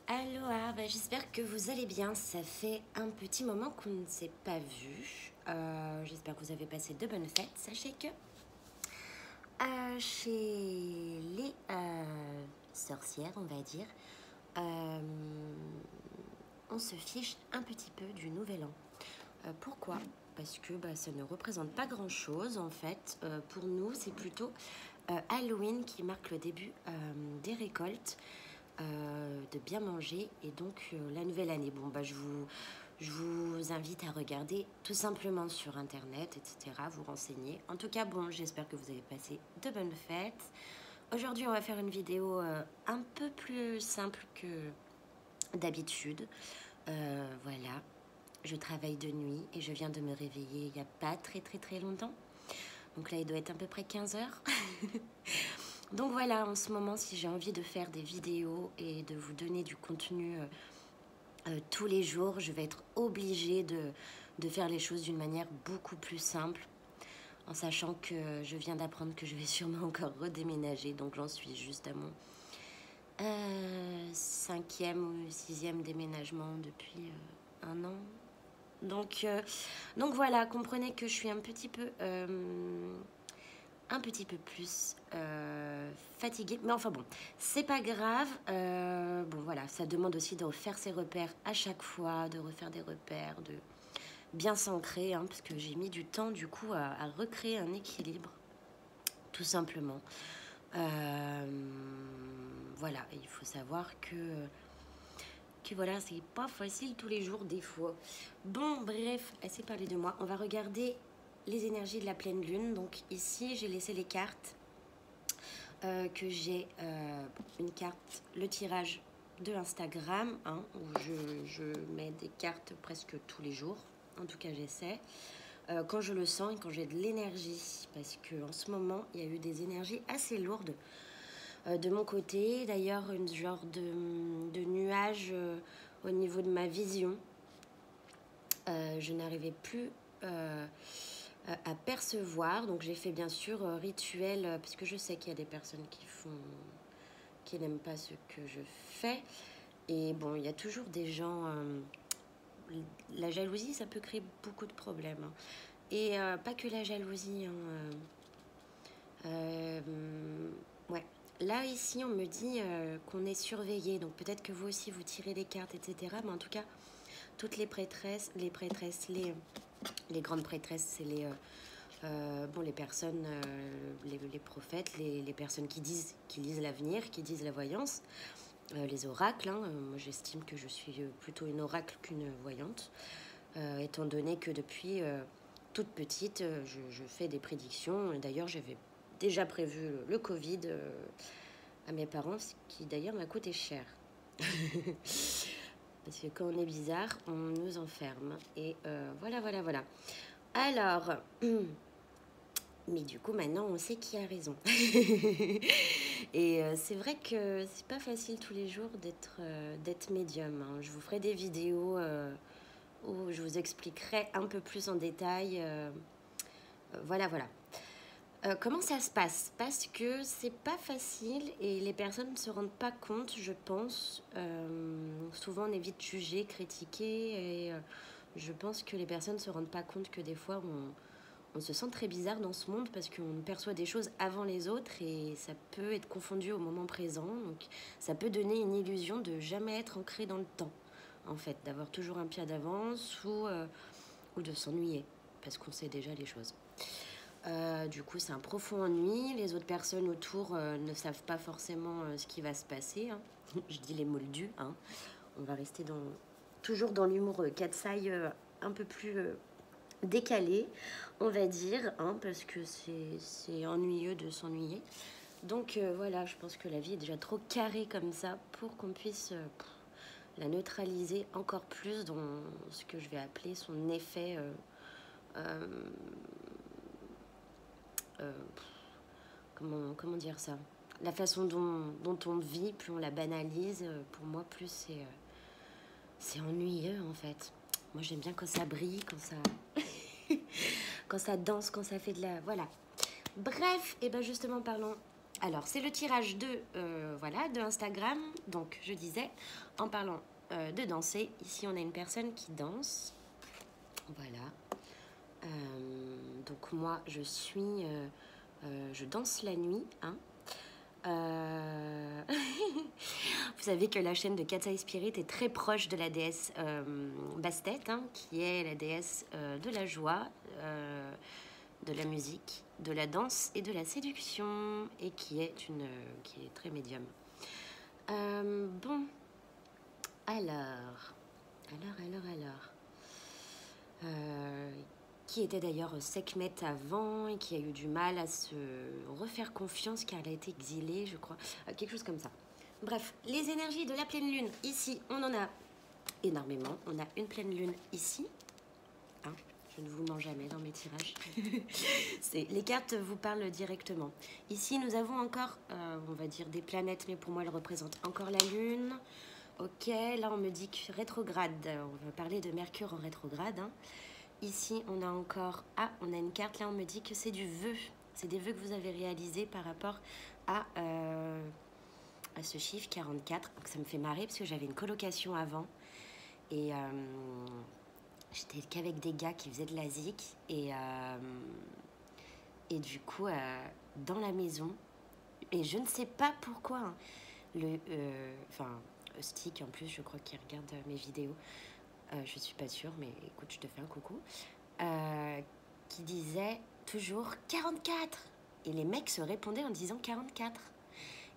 Alors, j'espère que vous allez bien. Ça fait un petit moment qu'on ne s'est pas vu. J'espère que vous avez passé de bonnes fêtes. Sachez que chez les sorcières, on va dire, on se fiche un petit peu du nouvel an. Pourquoi? Parce que ça ne représente pas grand-chose en fait. Pour nous, c'est plutôt Halloween qui marque le début des récoltes. De bien manger et donc la nouvelle année. Bon, je vous invite à regarder tout simplement sur internet, etc., vous renseigner. En tout cas, bon, j'espère que vous avez passé de bonnes fêtes. Aujourd'hui, on va faire une vidéo un peu plus simple que d'habitude. Voilà, je travaille de nuit et je viens de me réveiller il n'y a pas très longtemps. Donc là, il doit être à peu près 15 heures. Donc voilà, en ce moment, si j'ai envie de faire des vidéos et de vous donner du contenu tous les jours, je vais être obligée de faire les choses d'une manière beaucoup plus simple, en sachant que je viens d'apprendre que je vais sûrement encore redéménager, donc j'en suis juste à mon 5e ou 6e déménagement depuis un an. Donc voilà, comprenez que je suis un petit peu plus fatiguée, mais enfin bon, c'est pas grave. Bon voilà, ça demande aussi de refaire ses repères à chaque fois, de refaire des repères, de bien s'ancrer, parce que j'ai mis du temps du coup à recréer un équilibre, tout simplement. Voilà, il faut savoir que voilà, c'est pas facile tous les jours des fois. Bon, bref, assez parlé de moi. On va regarder les énergies de la pleine lune. Donc ici, j'ai laissé les cartes que j'ai une carte, le tirage de Instagram, où je mets des cartes presque tous les jours. En tout cas, j'essaie. Quand je le sens et quand j'ai de l'énergie, parce qu'en ce moment, il y a eu des énergies assez lourdes de mon côté. D'ailleurs, une genre de nuage au niveau de ma vision. Je n'arrivais plus à percevoir. Donc j'ai fait bien sûr rituel, parce que je sais qu'il y a des personnes qui n'aiment pas ce que je fais. Et bon, il y a toujours des gens... la jalousie, ça peut créer beaucoup de problèmes. Et pas que la jalousie. Ouais. Là, ici, on me dit qu'on est surveillé. Donc peut-être que vous aussi, vous tirez des cartes, etc. Mais en tout cas, toutes les prêtresses, les grandes prêtresses, c'est les personnes, les prophètes, les personnes qui lisent l'avenir, qui disent la voyance, les oracles. Moi, j'estime que je suis plutôt une oracle qu'une voyante, étant donné que depuis toute petite, je fais des prédictions. D'ailleurs, j'avais déjà prévu le Covid à mes parents, ce qui d'ailleurs m'a coûté cher. Parce que quand on est bizarre, on nous enferme. Et voilà. Alors, mais du coup, maintenant, on sait qui a raison. Et c'est vrai que c'est pas facile tous les jours d'être médium. Je vous ferai des vidéos où je vous expliquerai un peu plus en détail. Voilà. Comment ça se passe? Parce que c'est pas facile et les personnes ne se rendent pas compte, je pense. Souvent, on est vite jugé, critiqué, et je pense que les personnes ne se rendent pas compte que des fois, on se sent très bizarre dans ce monde parce qu'on perçoit des choses avant les autres et ça peut être confondu au moment présent. Donc, ça peut donner une illusion de jamais être ancré dans le temps, en fait, d'avoir toujours un pied d'avance ou de s'ennuyer parce qu'on sait déjà les choses. Du coup, c'est un profond ennui. Les autres personnes autour ne savent pas forcément ce qui va se passer. Je dis les moldus. On va rester toujours dans l'humour catsaille un peu plus décalé, on va dire, parce que c'est ennuyeux de s'ennuyer. Donc voilà, je pense que la vie est déjà trop carrée comme ça pour qu'on puisse la neutraliser encore plus dans ce que je vais appeler son effet... comment dire ça, la façon dont on vit, plus on la banalise, pour moi plus c'est ennuyeux en fait. Moi j'aime bien quand ça brille, quand ça quand ça danse, quand ça fait de la... Voilà. Bref, et ben justement parlons Alors, c'est le tirage de, voilà, de Instagram. Donc, je disais, en parlant de danser, ici, on a une personne qui danse. Voilà. Donc, moi, je danse la nuit, hein. Vous savez que la chaîne de Cat's Spirit est très proche de la déesse Bastet, hein, qui est la déesse de la joie, de la musique, de la danse et de la séduction, et qui est très médium. Bon, alors, qui était d'ailleurs Sekhmet avant et qui a eu du mal à se refaire confiance car elle a été exilée, je crois, quelque chose comme ça. Bref, les énergies de la pleine lune, ici, on en a énormément. On a une pleine lune ici. Hein, je ne vous mens jamais dans mes tirages. Les cartes vous parlent directement. Ici, nous avons encore, on va dire, des planètes, mais pour moi, elles représentent encore la lune. Ok, là, on me dit que rétrograde. On va parler de Mercure en rétrograde, hein. Ici, on a encore... Ah, on a une carte, là, on me dit que c'est du vœu. C'est des vœux que vous avez réalisés par rapport à ce chiffre 44. Donc, ça me fait marrer parce que j'avais une colocation avant. Et j'étais qu'avec des gars qui faisaient de la zik. Et du coup, dans la maison, et je ne sais pas pourquoi, hein, Stick, en plus, je crois qu'il regarde mes vidéos. Je suis pas sûre, mais écoute, je te fais un coucou. Qui disait toujours 44. Et les mecs se répondaient en disant 44.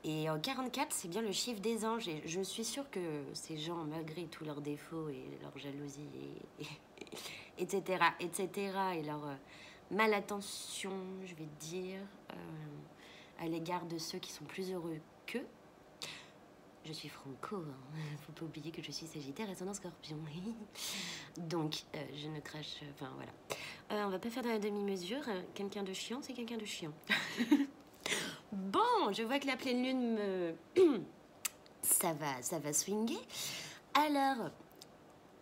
Et 44, c'est bien le chiffre des anges. Et je suis sûre que ces gens, malgré tous leurs défauts et leur jalousie, etc., et leur malattention, je vais dire, à l'égard de ceux qui sont plus heureux qu'eux. Je suis franco, hein. Faut pas oublier que je suis Sagittaire, ascendant Scorpion. Donc, je ne crache... Enfin, voilà. On va pas faire dans la demi-mesure. Quelqu'un de chiant, c'est quelqu'un de chiant. Bon, je vois que la pleine lune me... ça va swinguer. Alors,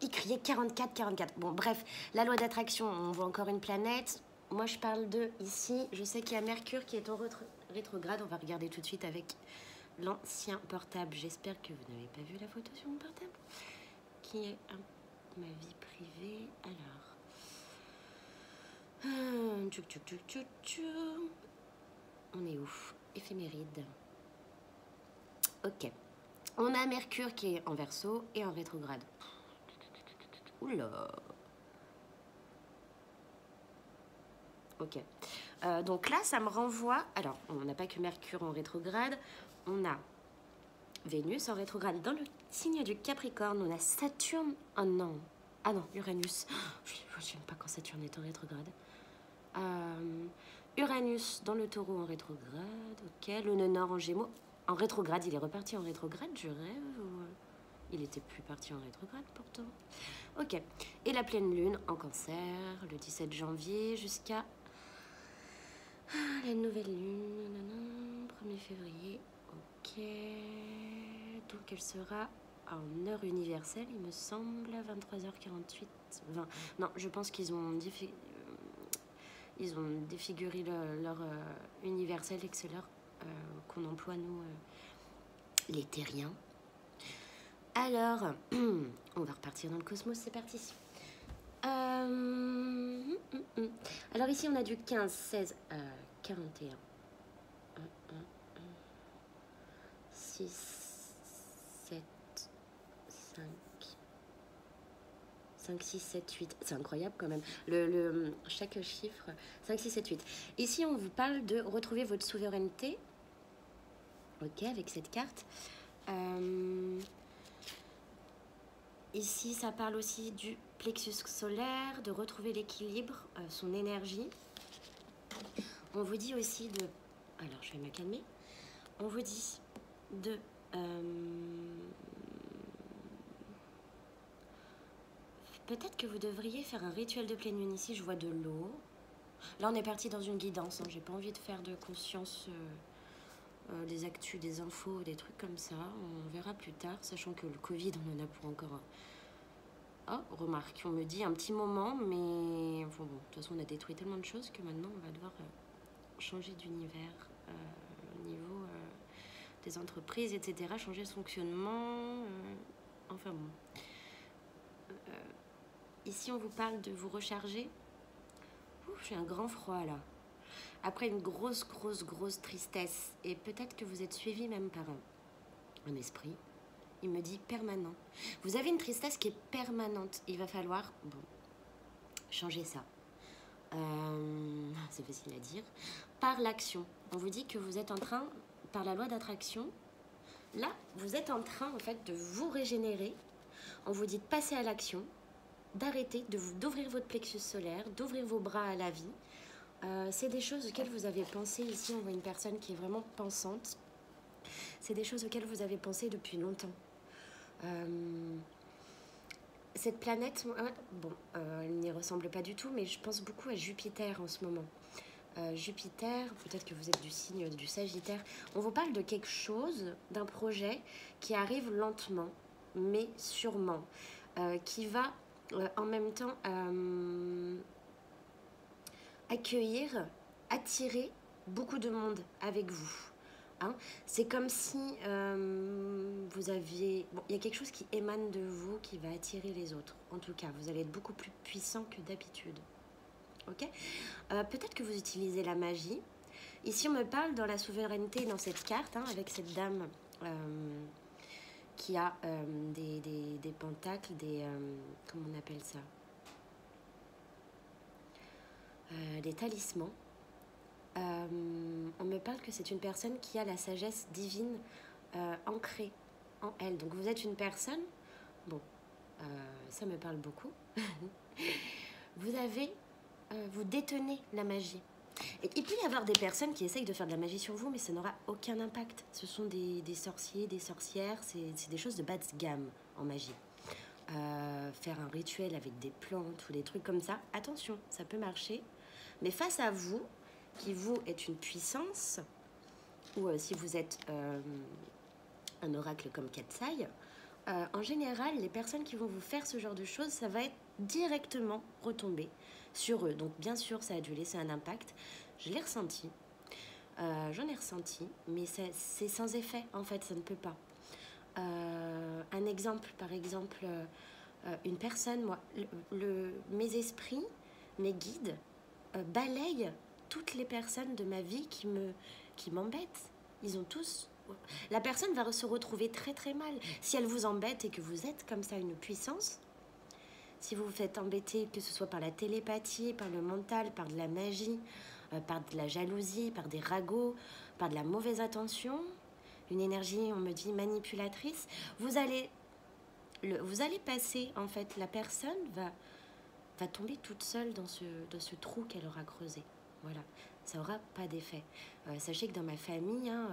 il criait 44, 44. Bon, bref, la loi d'attraction, on voit encore une planète. Moi, je parle de ici. Je sais qu'il y a Mercure qui est en rétrograde. On va regarder tout de suite avec l'ancien portable. J'espère que vous n'avez pas vu la photo sur mon portable. Qui est ma vie privée. Alors... On est où? Éphéméride. Ok. On a Mercure qui est en Verseau et en rétrograde. Oula. Ok. Donc là, ça me renvoie... Alors, on n'a pas que Mercure en rétrograde. On a Vénus en rétrograde dans le signe du Capricorne. On a Saturne... Oh non. Ah non, Uranus. Je n'aime pas quand Saturne est en rétrograde. Uranus dans le Taureau en rétrograde. Ok. Le nœud nord en Gémeaux. En rétrograde, il est reparti en rétrograde, je rêve. Ou... Il était plus parti en rétrograde pourtant. Ok. Et la pleine lune en Cancer, le 17 janvier jusqu'à la nouvelle lune, 1er février. Ok. Donc elle sera en heure universelle, il me semble, 23h48. 20. Non, je pense qu'ils ont défiguré leur universel et que c'est l'heure qu'on emploie, nous, les terriens. Alors, on va repartir dans le cosmos, c'est parti. Alors ici, on a du 15, 16, 41. 6, 7, 5, 6, 7, 8. C'est incroyable quand même. Chaque chiffre, 5, 6, 7, 8. Ici, on vous parle de retrouver votre souveraineté. Ok, avec cette carte. Ici, ça parle aussi du plexus solaire, de retrouver l'équilibre, son énergie. On vous dit aussi de... Alors, je vais me calmer. On vous dit de... Peut-être que vous devriez faire un rituel de pleine lune. Ici, je vois de l'eau. Là, on est parti dans une guidance. Hein. J'ai pas envie de faire de conscience... des actus, des infos, des trucs comme ça. On verra plus tard, sachant que le Covid, on en a pour encore... Oh, remarque, on me dit un petit moment, mais... Bon, de toute façon, on a détruit tellement de choses que maintenant, on va devoir changer d'univers au niveau des entreprises, etc. Changer ce fonctionnement. Enfin bon. Ici, on vous parle de vous recharger. J'ai un grand froid là. Après une grosse tristesse. Et peut-être que vous êtes suivi même par un esprit. Il me dit permanent. Vous avez une tristesse qui est permanente. Il va falloir, bon, changer ça. C'est facile à dire. Par l'action. On vous dit que vous êtes en train, par la loi d'attraction, là, vous êtes en train en fait de vous régénérer. On vous dit de passer à l'action, d'arrêter, d'ouvrir votre plexus solaire, d'ouvrir vos bras à la vie. C'est des choses auxquelles vous avez pensé. Ici, on voit une personne qui est vraiment pensante. C'est des choses auxquelles vous avez pensé depuis longtemps. Cette planète, bon, elle n'y ressemble pas du tout, mais je pense beaucoup à Jupiter en ce moment. Jupiter, peut-être que vous êtes du signe du Sagittaire. On vous parle de quelque chose, d'un projet qui arrive lentement, mais sûrement, qui va en même temps accueillir, attirer beaucoup de monde avec vous. Hein, c'est comme si vous aviez... Bon, il y a quelque chose qui émane de vous qui va attirer les autres. En tout cas, vous allez être beaucoup plus puissant que d'habitude. Ok, peut-être que vous utilisez la magie. Ici, on me parle dans la souveraineté, dans cette carte, hein, avec cette dame qui a des pentacles, comment on appelle ça, des talismans. On me parle que c'est une personne qui a la sagesse divine ancrée en elle. Donc vous êtes une personne, bon, ça me parle beaucoup. Vous détenez la magie. Et il peut y avoir des personnes qui essayent de faire de la magie sur vous, mais ça n'aura aucun impact. Ce sont des sorciers, des sorcières, c'est des choses de bas de gamme en magie. Faire un rituel avec des plantes ou des trucs comme ça, attention, ça peut marcher. Mais face à vous, qui vous est une puissance, ou si vous êtes un oracle comme Katsai, en général, les personnes qui vont vous faire ce genre de choses, ça va être directement retombé sur eux. Donc bien sûr, ça a dû laisser un impact. Je l'ai ressenti. J'en ai ressenti, mais c'est sans effet, en fait, ça ne peut pas. Un exemple, par exemple, une personne, moi, mes esprits, mes guides, balayent toutes les personnes de ma vie qui m'embêtent. Ils ont tous... La personne va se retrouver très très mal. Si elle vous embête et que vous êtes comme ça une puissance, si vous vous faites embêter, que ce soit par la télépathie, par le mental, par de la magie, par de la jalousie, par des ragots, par de la mauvaise attention, une énergie, on me dit, manipulatrice, vous allez passer, en fait, la personne va tomber toute seule dans ce trou qu'elle aura creusé. Voilà, ça n'aura pas d'effet. Sachez que dans ma famille, hein,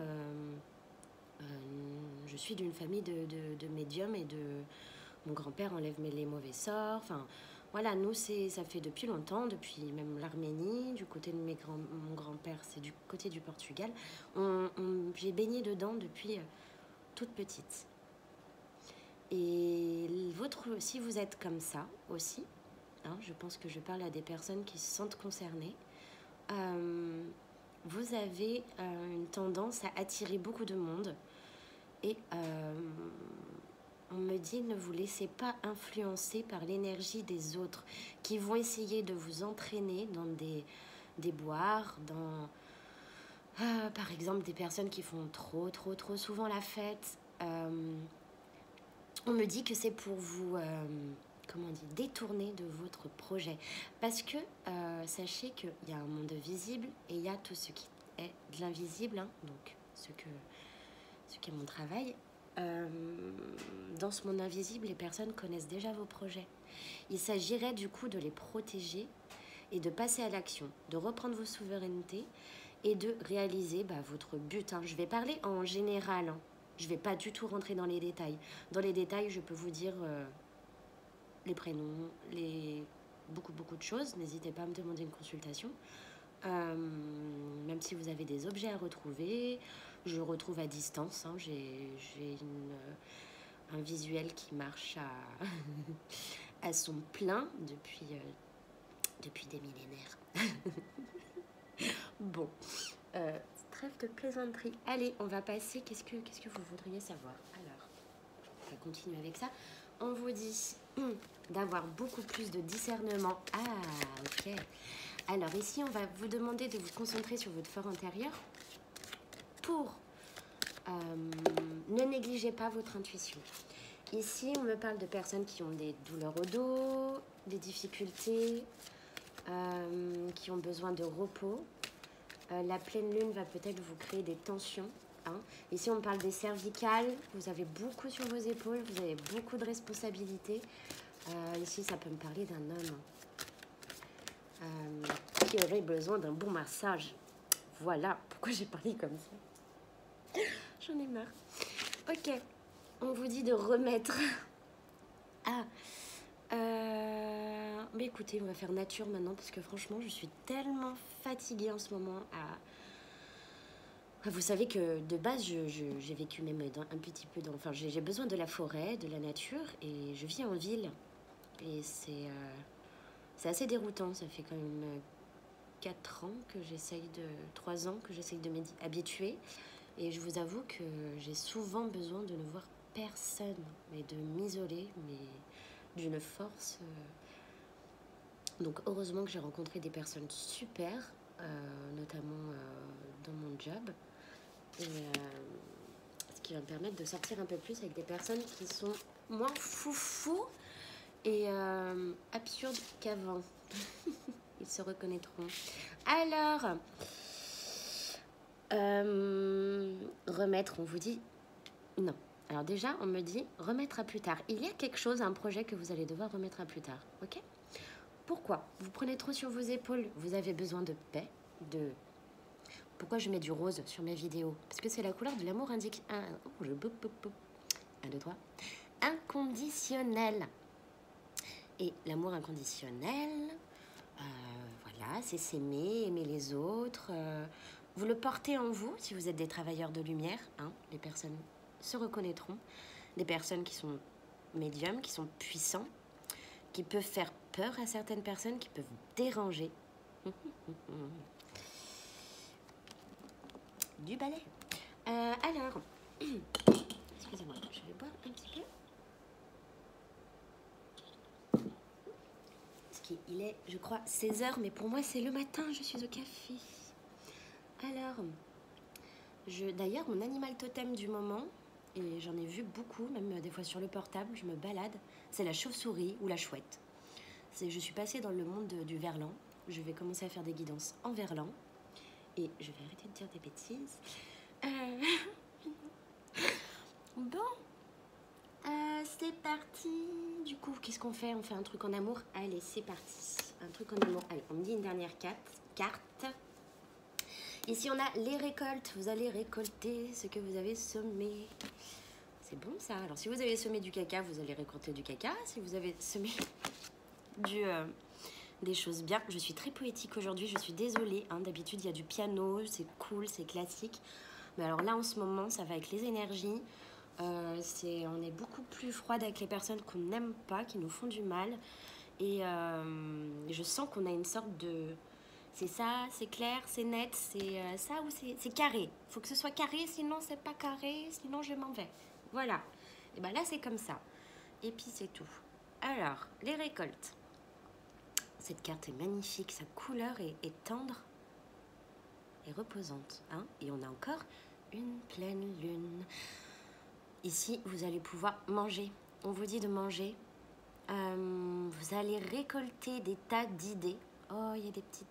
je suis d'une famille de médiums et mon grand-père enlève les mauvais sorts. Enfin, voilà, nous, ça fait depuis longtemps, depuis même l'Arménie, du côté de mon grand-père, c'est du côté du Portugal. J'ai baigné dedans depuis toute petite. Et si vous êtes comme ça aussi, hein, je pense que je parle à des personnes qui se sentent concernées, vous avez une tendance à attirer beaucoup de monde. Et on me dit, ne vous laissez pas influencer par l'énergie des autres qui vont essayer de vous entraîner dans des boires, dans, par exemple, des personnes qui font trop souvent la fête. On me dit que c'est pour vous, comment on dit, détourner de votre projet. Parce que sachez qu'il y a un monde visible et il y a tout ce qui est de l'invisible, hein, donc ce qui est mon travail. Dans ce monde invisible, les personnes connaissent déjà vos projets. Il s'agirait du coup de les protéger et de passer à l'action, de reprendre vos souverainetés et de réaliser votre but. Hein. Je vais parler en général, hein. Je ne vais pas du tout rentrer dans les détails. Dans les détails, je peux vous dire les prénoms, beaucoup de choses. N'hésitez pas à me demander une consultation. Même si vous avez des objets à retrouver, je retrouve à distance. Hein. J'ai un visuel qui marche à son plein depuis des millénaires. Bon, trêve de plaisanterie. Allez, on va passer. Qu'est-ce que vous voudriez savoir? Alors, on va continuer avec ça. On vous dit d'avoir beaucoup plus de discernement. Ah, ok. Alors ici, on va vous demander de vous concentrer sur votre fort intérieur pour ne négligez pas votre intuition. Ici, on me parle de personnes qui ont des douleurs au dos, des difficultés, qui ont besoin de repos. La pleine lune va peut-être vous créer des tensions. Hein. Ici, on parle des cervicales. Vous avez beaucoup sur vos épaules, vous avez beaucoup de responsabilités. Ici, ça peut me parler d'un homme qui aurait besoin d'un bon massage. Voilà pourquoi j'ai parlé comme ça. J'en ai marre. Ok, on vous dit de remettre. Ah, mais écoutez, on va faire nature maintenant parce que franchement, je suis tellement fatiguée en ce moment. Vous savez que de base, j'ai vécu même un petit peu dans... Enfin, j'ai besoin de la forêt, de la nature et je vis en ville. Et c'est assez déroutant. Ça fait quand même 4 ans que j'essaye de... 3 ans que j'essaye de m'habituer. Et je vous avoue que j'ai souvent besoin de ne voir personne, mais de m'isoler, mais d'une force. Donc heureusement que j'ai rencontré des personnes super, notamment dans mon job. Et ce qui va me permettre de sortir un peu plus avec des personnes qui sont moins foufou et absurdes qu'avant. Ils se reconnaîtront. Alors, remettre, on vous dit non. Alors déjà, on me dit remettre à plus tard. Il y a quelque chose, un projet que vous allez devoir remettre à plus tard. Ok? Pourquoi? Vous prenez trop sur vos épaules. Vous avez besoin de paix, de... Pourquoi je mets du rose sur mes vidéos? Parce que c'est la couleur de l'amour indique... 1, 2, 3. Inconditionnel. Et l'amour inconditionnel, voilà, c'est s'aimer, aimer les autres. Vous le portez en vous si vous êtes des travailleurs de lumière. Hein, les personnes se reconnaîtront. Des personnes qui sont médiums, qui sont puissants, qui peuvent faire peur à certaines personnes, qui peuvent déranger. Du balai. Alors, excusez-moi, je vais boire un petit peu. Parce qu'il est, je crois, 16h, mais pour moi, c'est le matin, je suis au café. Alors, d'ailleurs, mon animal totem du moment, et j'en ai vu beaucoup, même des fois sur le portable, je me balade, c'est la chauve-souris ou la chouette. Je suis passée dans le monde du verlan. Je vais commencer à faire des guidances en verlan. Et je vais arrêter de dire des bêtises. Bon, c'est parti. Du coup, qu'est-ce qu'on fait? On fait un truc en amour? Allez, c'est parti. Un truc en amour. Allez, on me dit une dernière carte. Ici, on a les récoltes. Vous allez récolter ce que vous avez semé. C'est bon, ça. Alors, si vous avez semé du caca, vous allez récolter du caca. Si vous avez semé des choses bien. Je suis très poétique aujourd'hui, je suis désolée. Hein. D'habitude, il y a du piano, c'est cool, c'est classique. Mais alors là, en ce moment, ça va avec les énergies. On est beaucoup plus froide avec les personnes qu'on n'aime pas, qui nous font du mal. Et je sens qu'on a une sorte de... C'est ça, c'est clair, c'est net, c'est ça ou c'est carré. Il faut que ce soit carré, sinon c'est pas carré, sinon je m'en vais. Voilà. Et bien là, c'est comme ça. Et puis c'est tout. Alors, les récoltes. Cette carte est magnifique, sa couleur est tendre et reposante. Hein, et on a encore une pleine lune. Ici, vous allez pouvoir manger. On vous dit de manger. Vous allez récolter des tas d'idées. Oh, il y a des petites...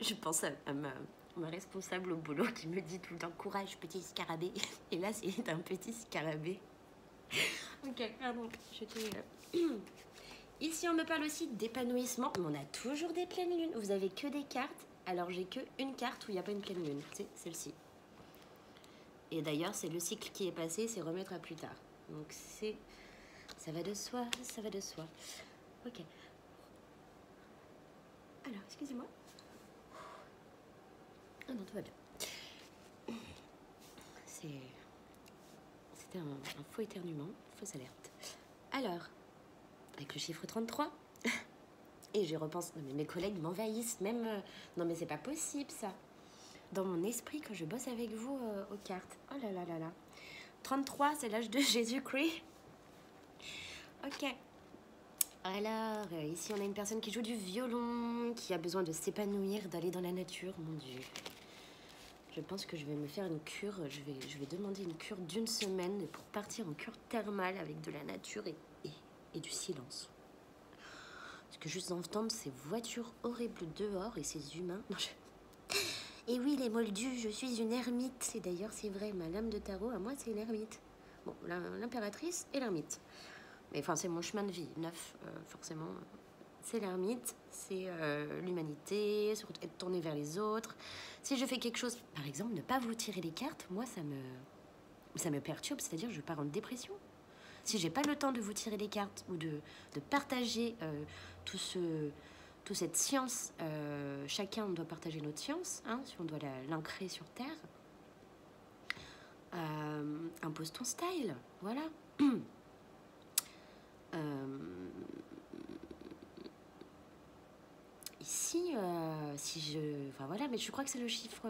Je pense à ma responsable au boulot qui me dit tout le temps « Courage, petit scarabée ». Et là, c'est un petit scarabée. Ok, pardon, Ici, on me parle aussi d'épanouissement, mais on a toujours des pleines lunes. Vous avez que des cartes. Alors, j'ai que une carte où il n'y a pas une pleine lune. C'est celle-ci. Et d'ailleurs, c'est le cycle qui est passé, c'est remettre à plus tard. Donc, ça va de soi, ça va de soi. Ok. Alors, excusez-moi. Ah non, tout va bien. C'était un faux éternuement, fausse alerte. Alors, avec le chiffre 33. Et je repense, non mais mes collègues m'envahissent même... non mais c'est pas possible ça. dans mon esprit quand je bosse avec vous aux cartes. Oh là là là là. 33, c'est l'âge de Jésus-Christ. Ok. Alors, ici, on a une personne qui joue du violon, qui a besoin de s'épanouir, d'aller dans la nature. Mon Dieu. Je pense que je vais me faire une cure. Je vais demander une cure d'1 semaine pour partir en cure thermale avec de la nature et du silence. Parce que juste d'entendre ces voitures horribles dehors et ces humains... Non, Et oui, les moldus, je suis une ermite. Et d'ailleurs, c'est vrai, ma lame de tarot, à moi, c'est une ermite. Bon, l'impératrice et l'ermite. Mais enfin, c'est mon chemin de vie, neuf, forcément. C'est l'ermite, c'est l'humanité, être tourné vers les autres. Si je fais quelque chose, par exemple, ne pas vous tirer les cartes, moi, ça me perturbe, c'est-à-dire je pars en dépression. Si j'ai pas le temps de vous tirer les cartes ou de partager toute cette science, chacun doit partager notre science, hein, si on doit l'ancrer sur Terre. Impose ton style, voilà. Ici, si je... Enfin voilà, mais je crois que c'est le chiffre...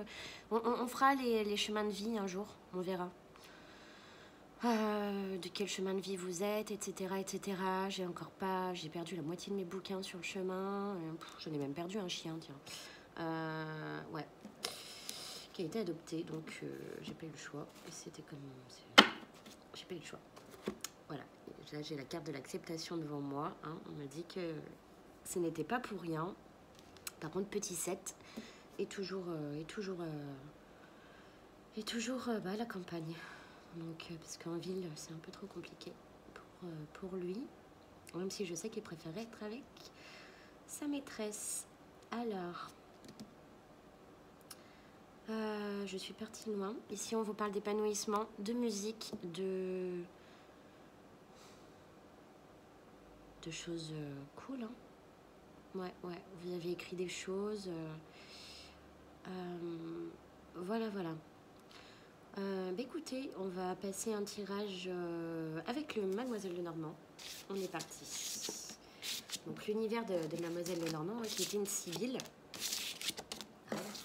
On fera les chemins de vie un jour, on verra. De quel chemin de vie vous êtes, etc., etc. J'ai perdu la moitié de mes bouquins sur le chemin. J'en ai même perdu un chien, tiens. Ouais. Qui a été adopté, donc j'ai pas eu le choix. Et c'était comme... J'ai pas eu le choix. Voilà. Là, j'ai la carte de l'acceptation devant moi. Hein. On m'a dit que ce n'était pas pour rien. Par contre, petit 7 est toujours à la campagne. Donc, parce qu'en ville, c'est un peu trop compliqué pour lui. Même si je sais qu'il préférait être avec sa maîtresse. Alors, je suis partie loin. Ici, on vous parle d'épanouissement, de musique, de choses cool, hein. Ouais, vous avez écrit des choses. Voilà. Bah écoutez, on va passer un tirage avec le Mademoiselle Lenormand. On est parti. Donc l'univers de Mademoiselle Lenormand, qui était une civile,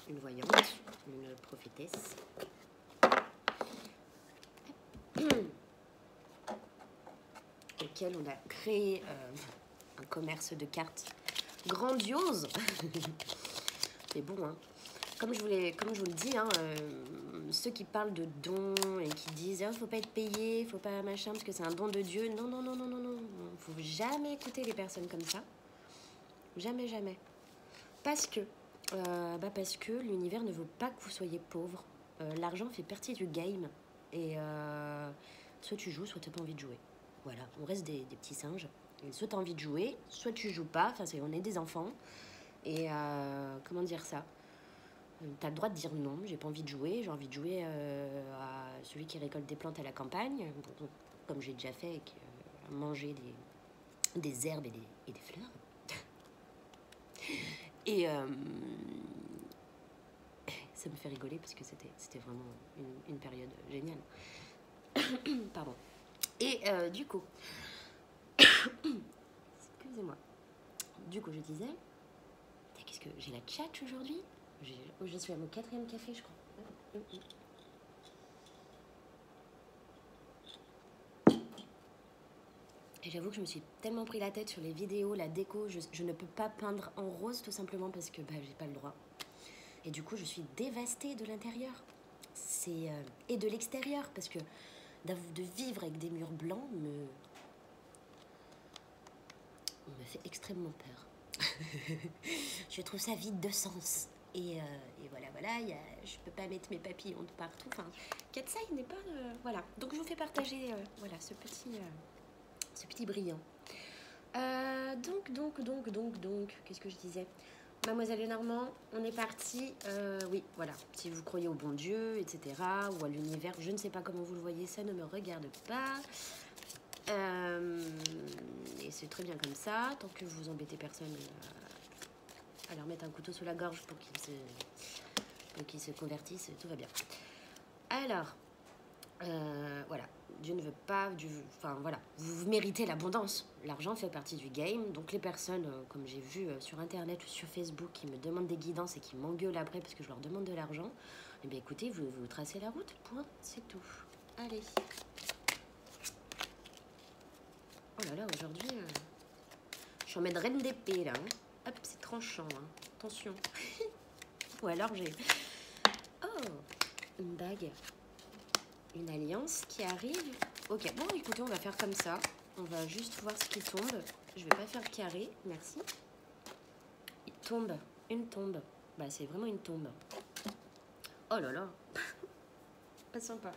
une voyante, une prophétesse. Auquel on a créé un commerce de cartes grandiose. C'est bon, hein. Comme je vous le dis, hein, ceux qui parlent de dons et qui disent faut pas être payé, faut pas machin parce que c'est un don de Dieu. Non. Faut jamais écouter les personnes comme ça. Jamais. Parce que l'univers ne veut pas que vous soyez pauvre. L'argent fait partie du game. Et soit tu joues, soit tu n'as pas envie de jouer. Voilà, on reste des petits singes. Et soit tu as envie de jouer, soit tu joues pas. Enfin, on est des enfants. Et comment dire ça ? Tu as le droit de dire non, j'ai pas envie de jouer. J'ai envie de jouer à celui qui récolte des plantes à la campagne, comme j'ai déjà fait, avec manger des herbes et des fleurs. Et ça me fait rigoler parce que c'était vraiment une période géniale. Pardon. Et du coup, excusez-moi. Du coup, je disais, qu'est-ce que j'ai la tchatche aujourd'hui ? Je suis à mon 4e café, je crois. Et j'avoue que je me suis tellement pris la tête sur les vidéos, la déco. Je ne peux pas peindre en rose tout simplement parce que j'ai pas le droit. Et du coup, je suis dévastée de l'intérieur. Et de l'extérieur parce que de vivre avec des murs blancs me fait extrêmement peur. Je trouve ça vide de sens. Et voilà, je peux pas mettre mes papillons de partout. Enfin, Katsai n'est pas... voilà, donc je vous fais partager ce petit brillant. Donc, qu'est-ce que je disais ? Mademoiselle Lenormand, on est parti. Oui, voilà, si vous croyez au bon Dieu, etc., ou à l'univers, je ne sais pas comment vous le voyez, ça ne me regarde pas. Et c'est très bien comme ça, tant que vous embêtez personne à leur mettre un couteau sous la gorge pour qu'ils se convertissent, tout va bien. Alors, voilà, Dieu ne veut veut pas du... Enfin voilà, vous méritez l'abondance. L'argent fait partie du game. Donc les personnes, comme j'ai vu sur Internet ou sur Facebook, qui me demandent des guidances et qui m'engueulent après parce que je leur demande de l'argent, eh bien écoutez, vous tracez la route, point, c'est tout. Allez. Oh là là, aujourd'hui, je suis en mode reine d'épée là. Hein. Hop, c'est tranchant. Hein. Attention. Ou alors j'ai... Oh, une bague. Une alliance qui arrive. Ok, bon écoutez, on va faire comme ça. On va juste voir ce qui tombe. Je vais pas faire carré, merci. Il tombe, une tombe. Bah c'est vraiment une tombe. Oh là là. Pas sympa.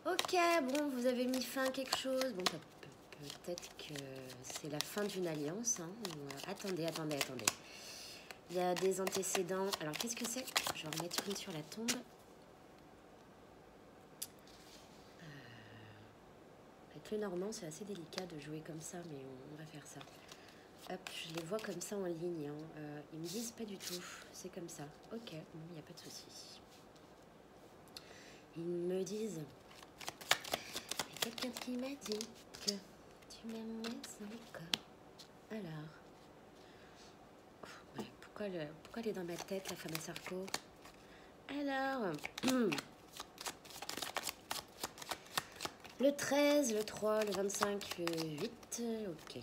Ok, bon, vous avez mis fin à quelque chose. Bon, peut-être que c'est la fin d'une alliance. Hein. Attendez. Il y a des antécédents. Alors qu'est-ce que c'est? Je vais en remettre une sur la tombe. Avec le normand, c'est assez délicat de jouer comme ça, mais on va faire ça. Hop, je les vois comme ça en ligne. Hein. Ils me disent pas du tout, c'est comme ça. Ok, bon, il n'y a pas de souci. Ils me disent, il y a quelqu'un qui m'a dit que tu m'aimais encore. Alors, ouais, pourquoi elle est dans ma tête, la femme à Sarko? Alors, le 13, le 3, le 25, le 8, ok.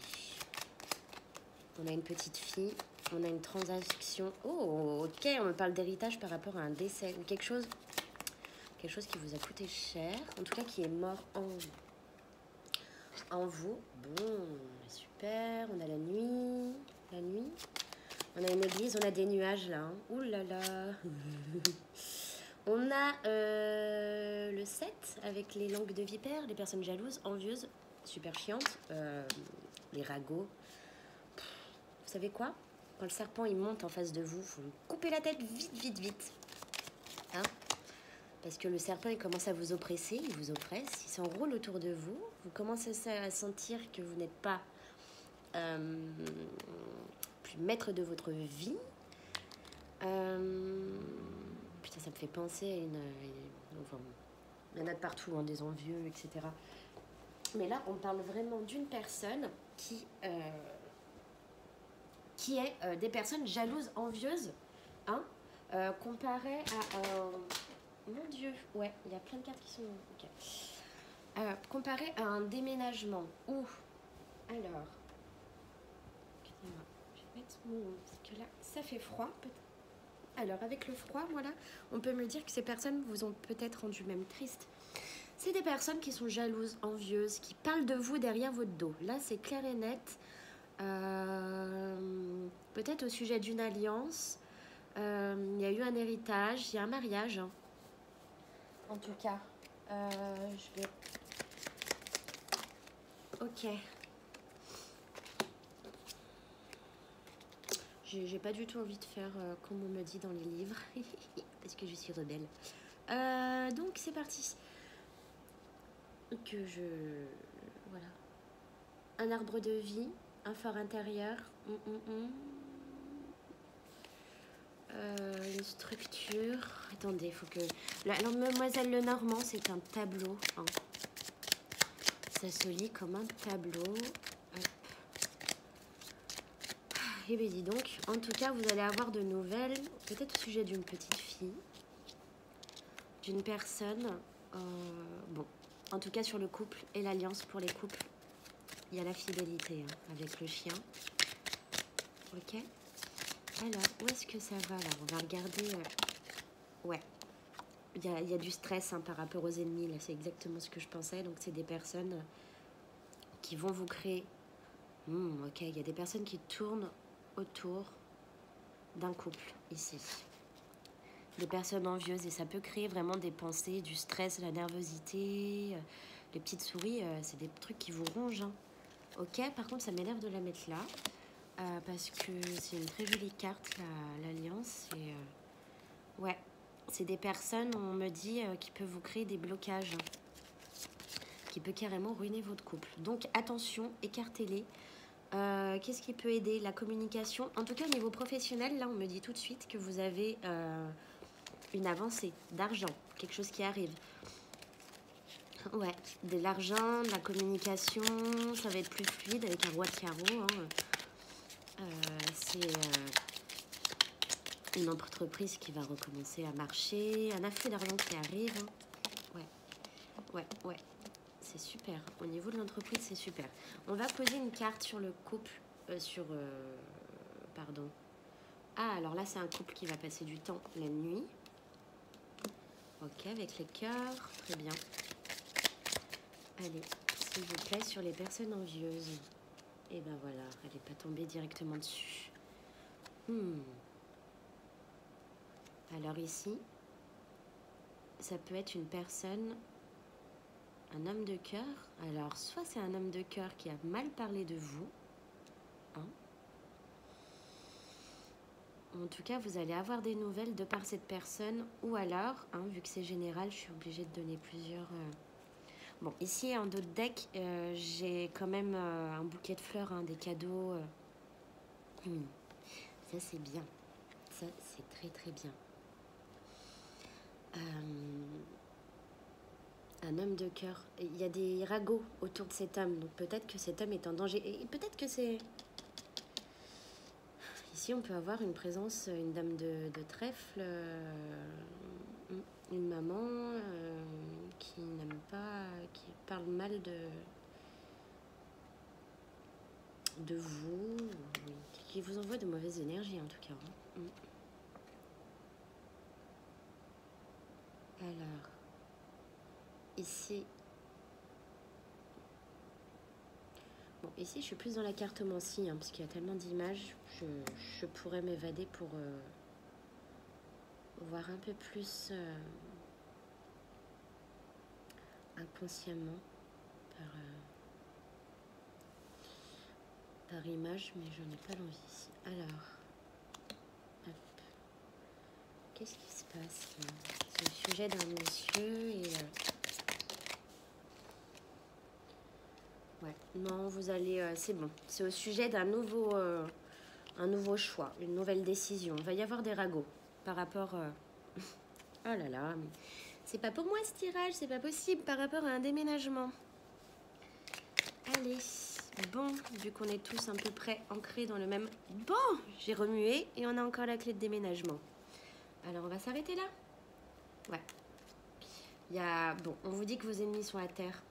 On a une petite fille, on a une transaction. Oh, ok, on me parle d'héritage par rapport à un décès ou quelque chose qui vous a coûté cher, en tout cas qui est mort en vous. Bon, super, on a la nuit, on a une église, on a des nuages là. Hein. Ouh là là. On a le 7 avec les langues de vipère, les personnes jalouses, envieuses, super chiantes, les ragots. Vous savez quoi? Quand le serpent il monte en face de vous, il faut couper la tête vite. Hein? Parce que le serpent il commence à vous oppresser, il vous oppresse, il s'enroule autour de vous. Vous commencez à sentir que vous n'êtes pas plus maître de votre vie. Putain, ça me fait penser à une enfin, il y en a de partout, hein, des envieux, etc. Mais là, on parle vraiment d'une personne qui est des personnes jalouses, envieuses, hein, comparé à... mon Dieu, ouais, il y a plein de cartes qui sont... Ok. Comparé à un déménagement où... Alors... Excusez-moi, je vais mettre mon... Parce que là, ça fait froid, peut-être. Alors, avec le froid, voilà, on peut me dire que ces personnes vous ont peut-être rendu même triste. C'est des personnes qui sont jalouses, envieuses, qui parlent de vous derrière votre dos. Là, c'est clair et net. Peut-être au sujet d'une alliance. Il y a eu un héritage, il y a un mariage. Hein. En tout cas, je vais... Ok. J'ai pas du tout envie de faire comme on me dit dans les livres. Parce que je suis rebelle. Donc, c'est parti. Que je... Voilà. Un arbre de vie. Un fort intérieur. Une structure. Attendez, il faut que... La Mademoiselle Lenormand, c'est un tableau. Hein. Ça se lit comme un tableau. Hop. Et bien dis donc, en tout cas, vous allez avoir de nouvelles, peut-être au sujet d'une petite fille, d'une personne. Bon, en tout cas sur le couple et l'alliance pour les couples, il y a la fidélité hein, avec le chien. Ok. Alors, où est-ce que ça va là? On va regarder. Ouais. Il y a du stress hein, par rapport aux ennemis. Là, c'est exactement ce que je pensais. Donc, c'est des personnes qui vont vous créer. Ok, il y a des personnes qui tournent autour d'un couple ici. Des personnes envieuses. Et ça peut créer vraiment des pensées, du stress, la nervosité. Les petites souris, c'est des trucs qui vous rongent. Hein. Ok, par contre, ça m'énerve de la mettre là. Parce que c'est une très jolie carte, l'alliance. Ouais, c'est des personnes, on me dit, qui peuvent vous créer des blocages. Qui peut carrément ruiner votre couple. Donc, attention, écartez-les. Qu'est-ce qui peut aider? La communication. En tout cas, au niveau professionnel, là, on me dit tout de suite que vous avez une avancée d'argent. Quelque chose qui arrive. Ouais, de l'argent, de la communication, ça va être plus fluide avec un roi de carreau. Hein. C'est une entreprise qui va recommencer à marcher, un afflux d'argent qui arrive. Hein. Ouais, c'est super. Au niveau de l'entreprise, c'est super. On va poser une carte sur le couple, pardon. Ah, alors là, c'est un couple qui va passer du temps la nuit. Ok, avec les cœurs, très bien. Allez, s'il vous plaît, sur les personnes envieuses. Et ben voilà, elle n'est pas tombée directement dessus. Alors ici, ça peut être une personne, un homme de cœur. Alors, soit c'est un homme de cœur qui a mal parlé de vous. Hein. En tout cas, vous allez avoir des nouvelles de par cette personne. Ou alors, hein, vu que c'est général, je suis obligée de donner plusieurs... Bon, ici, en dos de deck, j'ai quand même un bouquet de fleurs, hein, des cadeaux. Ça, c'est bien. Ça, c'est très, très bien. Un homme de cœur. Il y a des ragots autour de cet homme. Donc, peut-être que cet homme est en danger. Et peut-être que c'est... Ici, on peut avoir une présence, une dame de trèfle, une maman qui n'aime pas, qui parle mal de vous, oui, qui vous envoie de mauvaises énergies en tout cas. Alors, ici, bon, ici je suis plus dans la cartomancie, hein, parce qu'il y a tellement d'images, je pourrais m'évader pour voir un peu plus inconsciemment par image, mais je n'ai pas l'envie ici. Alors, hop. Qu'est-ce qui se passe là? C'est le sujet d'un monsieur et... Ouais, non, vous allez... c'est bon. C'est au sujet d'un nouveau choix, une nouvelle décision. Il va y avoir des ragots par rapport... Oh là là, mais c'est pas pour moi ce tirage, c'est pas possible par rapport à un déménagement. Allez, bon, vu qu'on est tous à peu près ancrés dans le même... Bon, j'ai remué et on a encore la clé de déménagement. Alors, on va s'arrêter là. Ouais. Bon, on vous dit que vos ennemis sont à terre.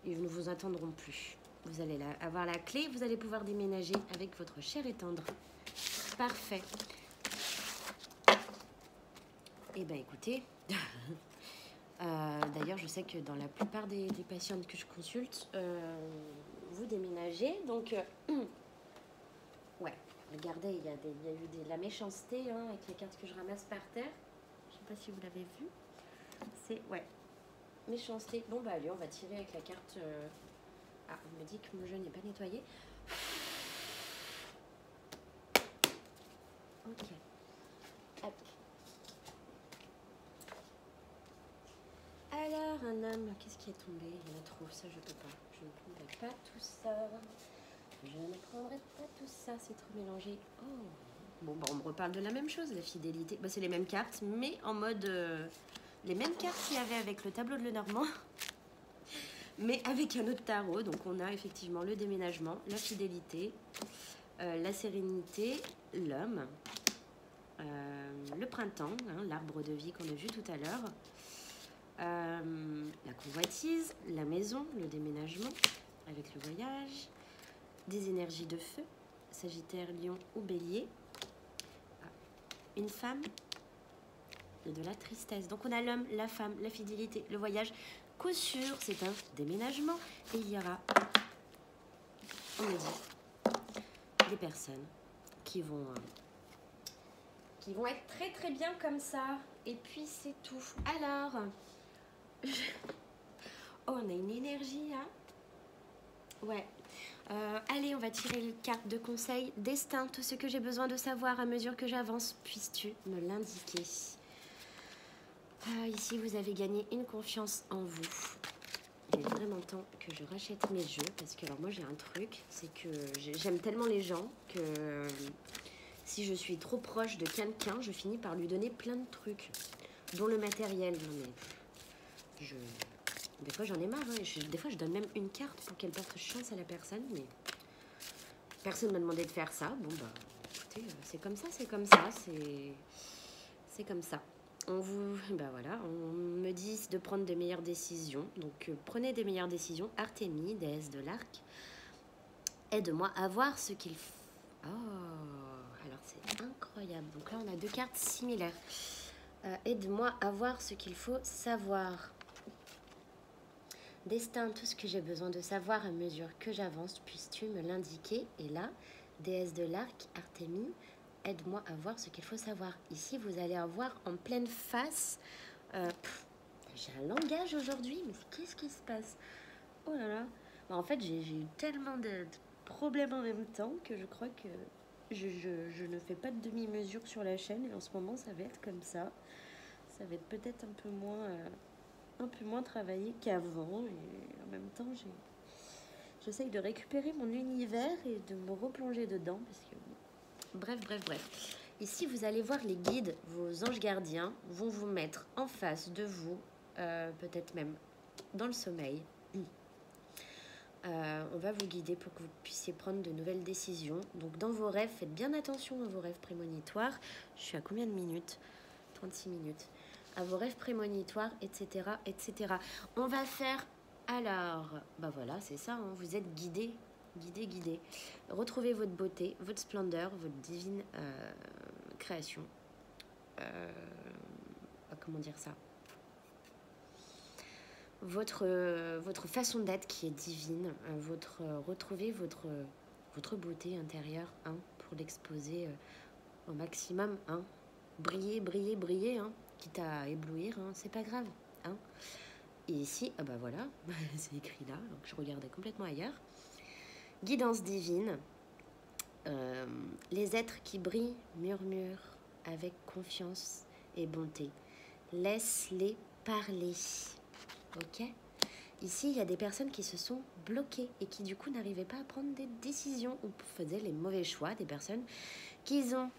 Ils ne vous attendront plus. Vous allez avoir la clé, vous allez pouvoir déménager avec votre chair et tendre. Parfait. Eh bien, écoutez... D'ailleurs, je sais que dans la plupart des patientes que je consulte, vous déménagez. Donc, ouais, regardez, il y a eu de la méchanceté hein, avec les cartes que je ramasse par terre. Je ne sais pas si vous l'avez vu. C'est, ouais, méchanceté. Bon, bah allez, on va tirer avec la carte... Ah, on me dit que mon jeu n'est pas nettoyé. Ok. Hop. Alors, un homme, qu'est-ce qui est tombé? Il y en a trop, ça je peux pas. Je ne prendrai pas tout ça. Je ne prendrai pas tout ça, c'est trop mélangé. Oh. Bon, bah, on me reparle de la même chose, la fidélité. Bah, c'est les mêmes cartes, mais en mode... les mêmes cartes qu'il y avait avec le tableau de Lenormand, mais avec un autre tarot. Donc, on a effectivement le déménagement, la fidélité, la sérénité, l'homme, le printemps, hein, l'arbre de vie qu'on a vu tout à l'heure, la convoitise, la maison, le déménagement avec le voyage, des énergies de feu, Sagittaire, Lion ou Bélier, une femme et de la tristesse. Donc on a l'homme, la femme, la fidélité, le voyage. Coup sûr, c'est un déménagement et il y aura, on me dit, des personnes qui vont être très très bien comme ça. Et puis c'est tout. Alors, oh, on a une énergie là. Ouais. Allez, on va tirer une carte de conseil. Destin, tout ce que j'ai besoin de savoir à mesure que j'avance, puisses-tu me l'indiquer? Ici, vous avez gagné une confiance en vous. Il est vraiment temps que je rachète mes jeux. Parce que, alors moi, j'ai un truc. C'est que j'aime tellement les gens que si je suis trop proche de quelqu'un, je finis par lui donner plein de trucs. Dont le matériel. Non mais... Des fois, j'en ai marre. Hein. Des fois, je donne même une carte pour qu'elle porte chance à la personne. Mais personne m'a demandé de faire ça. Bon, bah, écoutez, c'est comme ça, c'est comme ça. C'est comme ça. Voilà, on me dit de prendre de meilleures décisions. Donc, prenez des meilleures décisions. Artémis, déesse de l'arc, aide-moi à voir ce qu'il faut. Oh, alors c'est incroyable. Donc là, on a 2 cartes similaires. Aide-moi à voir ce qu'il faut savoir. Destin, tout ce que j'ai besoin de savoir à mesure que j'avance, puisses-tu me l'indiquer? Et là, déesse de l'arc, Artémis, aide-moi à voir ce qu'il faut savoir. Ici, vous allez avoir en pleine face... j'ai un langage aujourd'hui, mais qu'est-ce qui se passe? Oh là là. En fait, j'ai eu tellement de problèmes en même temps que je crois que je ne fais pas de demi-mesure sur la chaîne. Et en ce moment, ça va être comme ça. Ça va être peut-être un peu moins travaillé qu'avant. Et en même temps, j'essaye de récupérer mon univers et de me replonger dedans. Parce que... Bref. Ici, vous allez voir les guides, vos anges gardiens vont vous mettre en face de vous, peut-être même dans le sommeil. On va vous guider pour que vous puissiez prendre de nouvelles décisions. Donc dans vos rêves, faites bien attention à vos rêves prémonitoires. Je suis à combien de minutes? 36 minutes. À vos rêves prémonitoires, etc. etc. On va faire... Alors, bah voilà, c'est ça, hein, vous êtes guidés. Guidés. Retrouvez votre beauté, votre splendeur, votre divine création. Comment dire ça? Votre façon d'être qui est divine, retrouvez votre beauté intérieure, hein, pour l'exposer au maximum, hein. Briller, hein, quitte à éblouir, hein, c'est pas grave, hein. Et ici, ah bah voilà, c'est écrit là, donc je regardais complètement ailleurs. Guidance divine, les êtres qui brillent murmurent avec confiance et bonté. Laisse-les parler. Ok. Ici, il y a des personnes qui se sont bloquées et qui, du coup, n'arrivaient pas à prendre des décisions ou faisaient les mauvais choix. Des personnes qui ont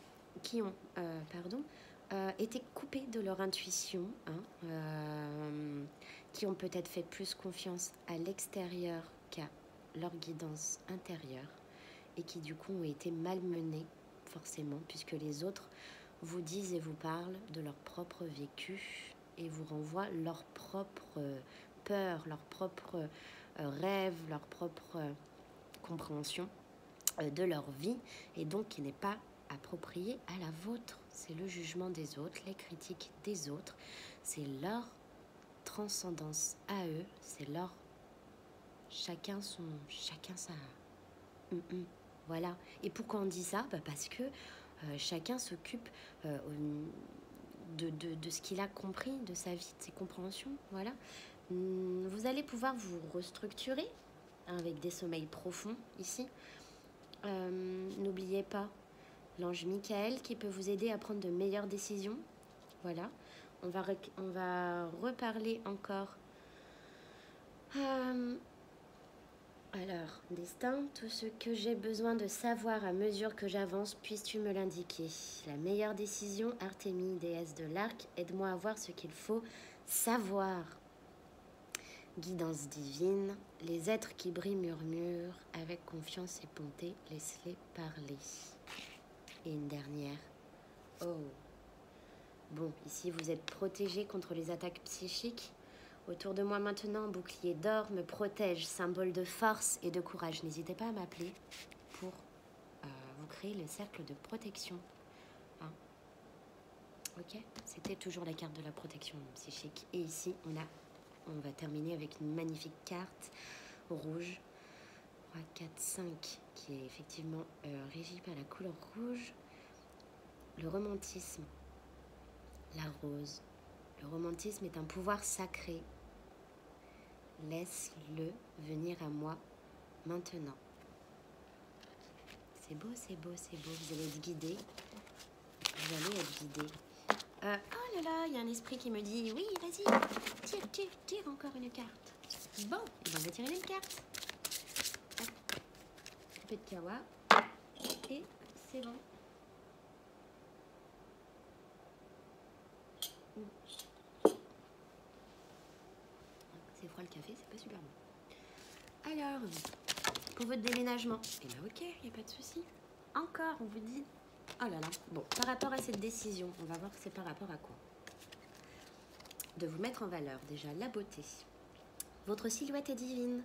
été coupées de leur intuition, hein, qui ont peut-être fait plus confiance à l'extérieur qu'à leur guidance intérieure et qui, du coup, ont été malmenées, forcément, puisque les autres vous disent et vous parlent de leur propre vécu et vous renvoient leur propre peur, leur propre rêve, leur propre compréhension de leur vie, et donc qui n'est pas appropriée à la vôtre. C'est le jugement des autres, les critiques des autres, c'est leur transcendance à eux, c'est leur chacun sa... Voilà. Et pourquoi on dit ça? Parce que chacun s'occupe de ce qu'il a compris de sa vie, de ses compréhensions. Voilà. Vous allez pouvoir vous restructurer, hein, avec des sommeils profonds ici. N'oubliez pas l'ange Michael qui peut vous aider à prendre de meilleures décisions. Voilà. On va reparler encore. Alors, destin, tout ce que j'ai besoin de savoir à mesure que j'avance, puisses-tu me l'indiquer? La meilleure décision, Artémis, déesse de l'arc, aide-moi à voir ce qu'il faut savoir. Guidance divine, les êtres qui brillent murmurent, avec confiance et bonté, laisse-les parler. Et une dernière. Oh. Bon, ici vous êtes protégé contre les attaques psychiques. Autour de moi maintenant, un bouclier d'or me protège, symbole de force et de courage. N'hésitez pas à m'appeler pour vous créer le cercle de protection. Hein? Ok, c'était toujours la carte de la protection psychique. Et ici, on va terminer avec une magnifique carte rouge. 3, 4, 5, qui est effectivement régie par la couleur rouge. Le romantisme, la rose. Le romantisme est un pouvoir sacré. Laisse-le venir à moi maintenant. C'est beau, c'est beau, c'est beau. Vous allez être guidé. Vous allez être guidé. Oh là là, il y a un esprit qui me dit oui, vas-y, tire encore une carte. Bon, on va tirer une carte. Un peu de kawa. Et c'est bon. C'est froid le café, c'est pas super bon. Alors, pour votre déménagement, eh ben ok, il n'y a pas de souci. Encore, on vous dit... Oh là là. Bon, par rapport à cette décision, on va voir que c'est par rapport à quoi. De vous mettre en valeur, déjà, la beauté. Votre silhouette est divine.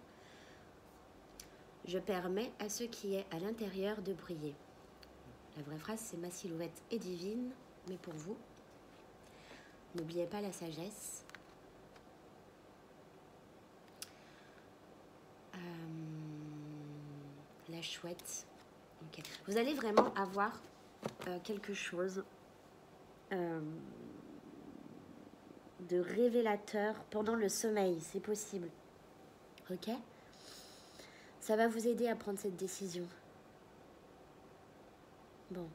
Je permets à ce qui est à l'intérieur de briller. La vraie phrase, c'est ma silhouette est divine, mais pour vous, n'oubliez pas la sagesse. La chouette. Okay. Vous allez vraiment avoir quelque chose de révélateur pendant le sommeil, c'est possible. Ok? Ça va vous aider à prendre cette décision. Bon.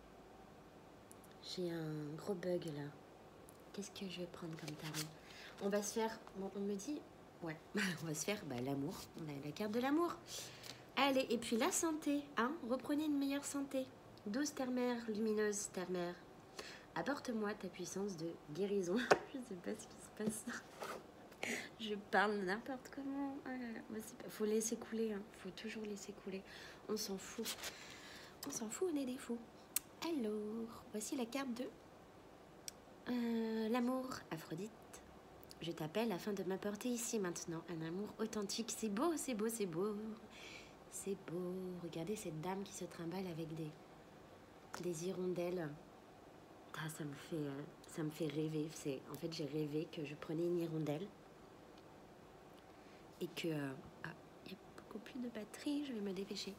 J'ai un gros bug là. Qu'est-ce que je vais prendre comme tarot? On va se faire... Bon, on me dit... Ouais, on va se faire l'amour. On a la carte de l'amour. Allez, et puis la santé, hein? Reprenez une meilleure santé. Douce terre-mère, lumineuse terre-mère. Apporte-moi ta puissance de guérison. Je sais pas ce qui se passe. Je parle n'importe comment. Oh là là. Faut laisser couler, hein. Faut toujours laisser couler. On s'en fout. On s'en fout, on est des fous. Alors, voici la carte de l'amour, Aphrodite. Je t'appelle afin de m'apporter ici maintenant un amour authentique. C'est beau, c'est beau, c'est beau. C'est beau. Regardez cette dame qui se trimballe avec des hirondelles. Ah, ça me fait rêver. En fait, j'ai rêvé que je prenais une hirondelle et que... ah, il y a beaucoup plus de batterie, je vais me dépêcher.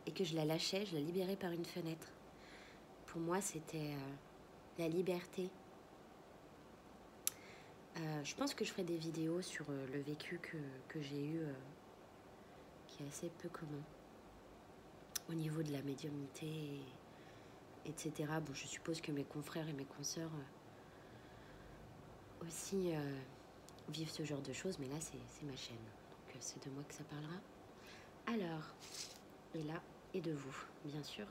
Et que je la lâchais, je la libérais par une fenêtre. Pour moi, c'était la liberté. Je pense que je ferai des vidéos sur le vécu que j'ai eu, qui est assez peu commun. Au niveau de la médiumnité, etc. Bon, je suppose que mes confrères et mes consoeurs aussi vivent ce genre de choses, mais là, c'est ma chaîne. Donc, c'est de moi que ça parlera. Alors, et là, et de vous, bien sûr.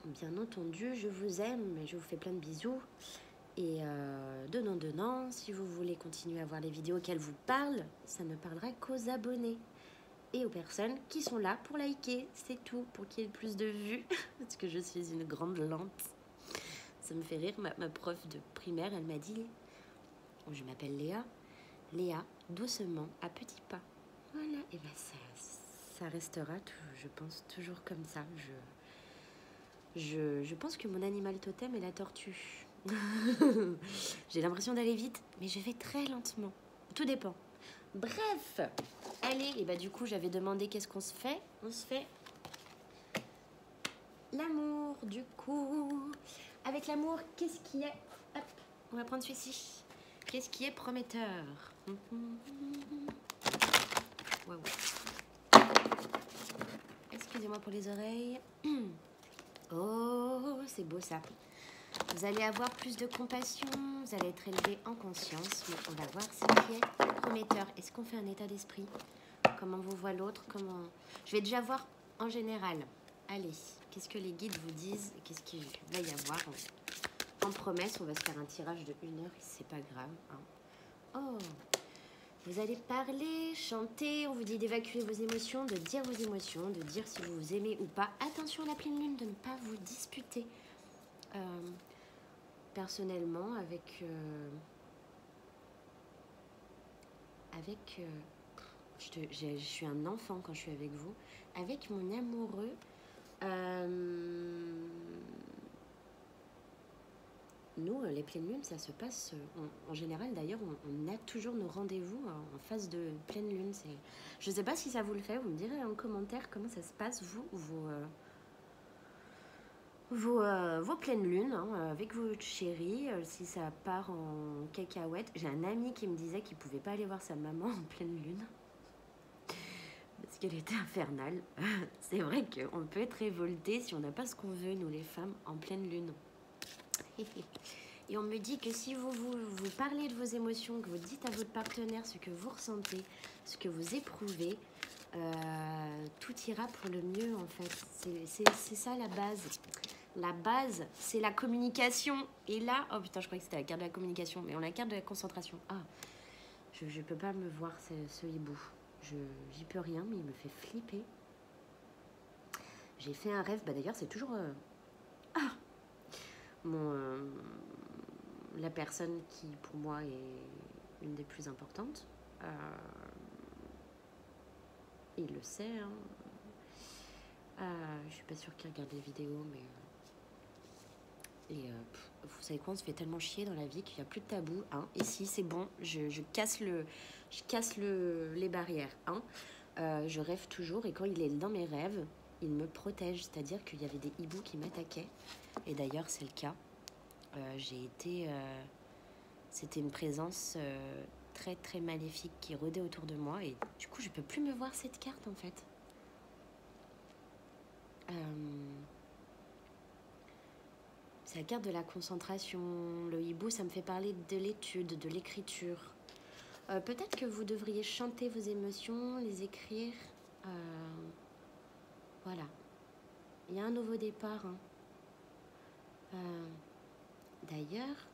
Bien entendu, je vous aime, je vous fais plein de bisous. Et donnant, si vous voulez continuer à voir les vidéos qu'elles vous parlent, ça ne parlera qu'aux abonnés. Et aux personnes qui sont là pour liker, c'est tout, pour qu'il y ait plus de vues, parce que je suis une grande lente. Ça me fait rire, ma prof de primaire, elle m'a dit, je m'appelle Léa, Léa, doucement, à petits pas. Voilà, et bien ça restera, je pense, toujours comme ça. Je pense que mon animal totem est la tortue. J'ai l'impression d'aller vite, mais je vais très lentement. Tout dépend. Bref, allez, et bah du coup j'avais demandé qu'est-ce qu'on se fait. On se fait l'amour du coup. Avec l'amour, qu'est-ce qui est... Hop, on va prendre celui-ci. Qu'est-ce qui est prometteur? Wow. Excusez-moi pour les oreilles. Oh, c'est beau ça. Vous allez avoir plus de compassion, vous allez être élevé en conscience, mais on va voir ce qui est prometteur. Est-ce qu'on fait un état d'esprit? Comment vous voit l'autre? Je vais déjà voir en général. Allez, qu'est-ce que les guides vous disent? Qu'est-ce qu'il va y avoir en promesse? On va se faire un tirage de 1 heure, c'est pas grave. Hein. Oh, vous allez parler, chanter, on vous dit d'évacuer vos émotions, de dire vos émotions, de dire si vous vous aimez ou pas. Attention à la pleine lune, de ne pas vous disputer. Personnellement, je suis un enfant quand je suis avec vous. Avec mon amoureux, nous, les pleines lunes, ça se passe en général. D'ailleurs, on a toujours nos rendez-vous en phase de pleine lune. Je ne sais pas si ça vous le fait. Vous me direz en commentaire comment ça se passe, vous, vos pleines lunes, hein, avec votre chérie, si ça part en cacahuète. J'ai un ami qui me disait qu'il ne pouvait pas aller voir sa maman en pleine lune parce qu'elle était infernale. C'est vrai qu'on peut être révolté si on n'a pas ce qu'on veut, nous les femmes, en pleine lune. Et on me dit que si vous parlez de vos émotions, que vous dites à votre partenaire ce que vous ressentez, ce que vous éprouvez, tout ira pour le mieux en fait. C'est ça la base. La base, c'est la communication. Et là, oh putain, je croyais que c'était la carte de la communication, mais on a la carte de la concentration. Ah, Je peux pas me voir ce hibou. J'y peux rien, mais il me fait flipper. J'ai fait un rêve, bah d'ailleurs c'est toujours la personne qui pour moi est une des plus importantes. Il le sait, hein. Je suis pas sûre qu'il regarde les vidéos, mais vous savez quoi, on se fait tellement chier dans la vie qu'il n'y a plus de tabou, hein. Ici c'est bon, je casse les barrières, hein. Je rêve toujours, et quand il est dans mes rêves, il me protège, c'est-à-dire qu'il y avait des hiboux qui m'attaquaient, et d'ailleurs c'est le cas. C'était une présence très très maléfique qui rôdait autour de moi, et du coup je peux plus me voir cette carte en fait. C'est la carte de la concentration. Le hibou, ça me fait parler de l'étude, de l'écriture. Peut-être que vous devriez chanter vos émotions, les écrire. Voilà. Il y a un nouveau départ, hein. D'ailleurs,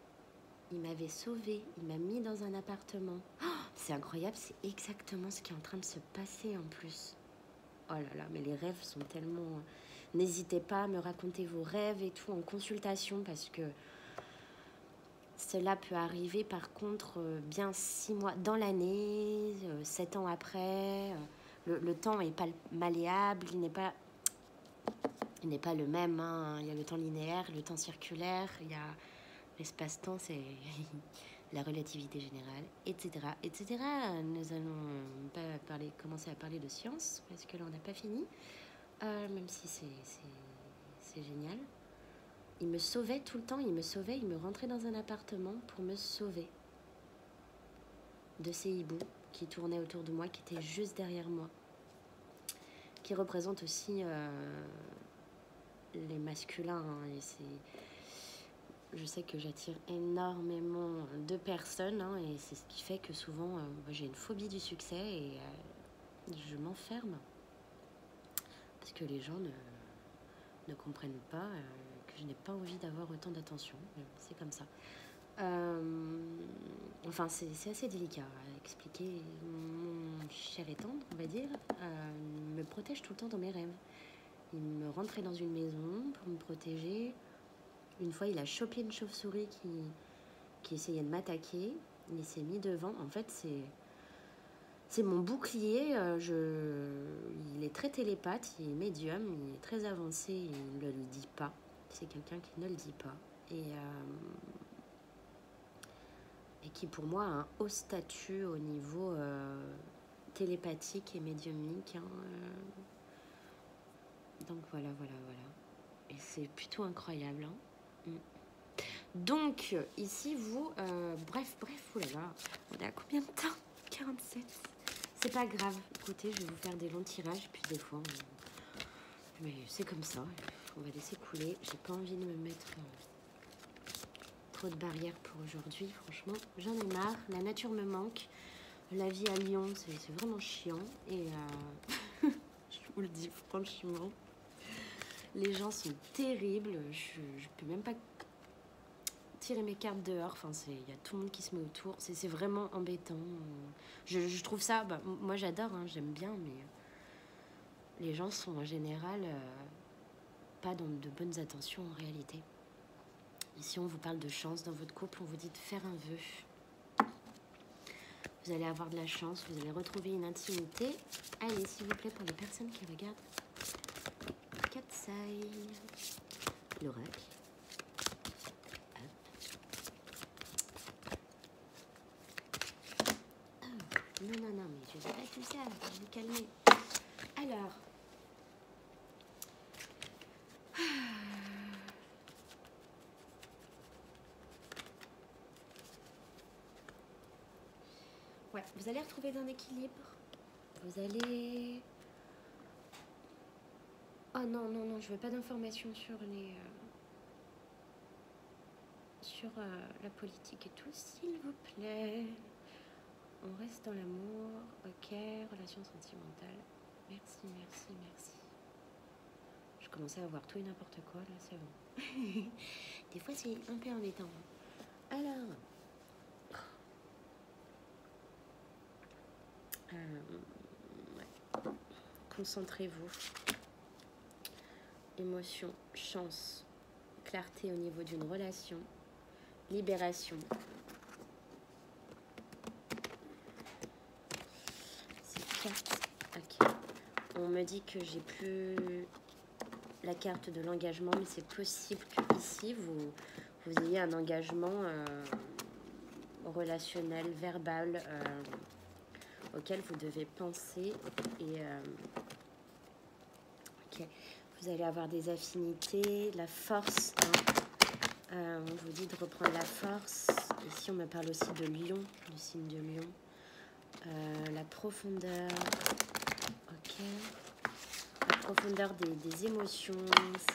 il m'avait sauvée. Il m'a mis dans un appartement. Oh, c'est incroyable, c'est exactement ce qui est en train de se passer en plus. Oh là là, mais les rêves sont tellement... N'hésitez pas à me raconter vos rêves et tout en consultation, parce que cela peut arriver par contre bien 6 mois dans l'année, 7 ans après. Le temps n'est pas malléable, il n'est pas le même, hein. Il y a le temps linéaire, le temps circulaire, il y a l'espace-temps, c'est la relativité générale, etc., etc. Nous allons pas commencer à parler de science, parce que là on n'a pas fini. Même si c'est génial. Il me sauvait tout le temps, il me rentrait dans un appartement pour me sauver de ces hiboux qui tournaient autour de moi, qui étaient juste derrière moi, qui représentent aussi les masculins, hein, et je sais que j'attire énormément de personnes, hein, et c'est ce qui fait que souvent moi, j'ai une phobie du succès, et je m'enferme parce que les gens ne comprennent pas que je n'ai pas envie d'avoir autant d'attention. C'est comme ça. Enfin, c'est assez délicat à expliquer. Mon cher et tendre, on va dire, me protège tout le temps dans mes rêves. Il me rentrait dans une maison pour me protéger. Une fois, il a chopé une chauve-souris qui essayait de m'attaquer. Il s'est mis devant. En fait, c'est mon bouclier. Il est très télépathe, il est médium, il est très avancé, il ne le dit pas. C'est quelqu'un qui ne le dit pas. Et qui pour moi a un haut statut au niveau télépathique et médiumnique, hein. Donc voilà. Et c'est plutôt incroyable, hein. Donc ici vous, bref, oulala, on est à combien de temps? 47. C'est pas grave, écoutez, je vais vous faire des longs tirages, puis des fois, mais c'est comme ça, on va laisser couler. J'ai pas envie de me mettre trop de barrières pour aujourd'hui, franchement, j'en ai marre, la nature me manque, la vie à Lyon, c'est vraiment chiant, et je vous le dis franchement, les gens sont terribles, je peux même pas tirer mes cartes dehors, enfin il y a tout le monde qui se met autour, c'est vraiment embêtant. Je trouve ça, moi j'adore, hein, j'aime bien, mais les gens sont en général pas dans de bonnes intentions en réalité. Ici on vous parle de chance dans votre couple, on vous dit de faire un vœu. Vous allez avoir de la chance, vous allez retrouver une intimité. Allez, s'il vous plaît, pour les personnes qui regardent Katsai, l'oracle. Non, mais je ne sais pas tout ça, je vais vous calmer. Alors, ouais, vous allez retrouver un équilibre. Vous allez... Oh non, je veux pas d'informations sur la politique et tout, s'il vous plaît. On reste dans l'amour, ok, relation sentimentale. Merci. Je commençais à voir tout et n'importe quoi, là, c'est bon. Des fois, c'est un peu embêtant. Alors, Ouais. Concentrez-vous. Émotion, chance, clarté au niveau d'une relation, libération. C'est 4. Ok. On me dit que j'ai plus la carte de l'engagement, mais c'est possible que ici vous ayez un engagement relationnel, verbal, auquel vous devez penser. Et ok, vous allez avoir des affinités, la force. Hein. On vous dit de reprendre la force. Ici, on me parle aussi de lion, du signe de lion. La profondeur. Ok. La profondeur des émotions,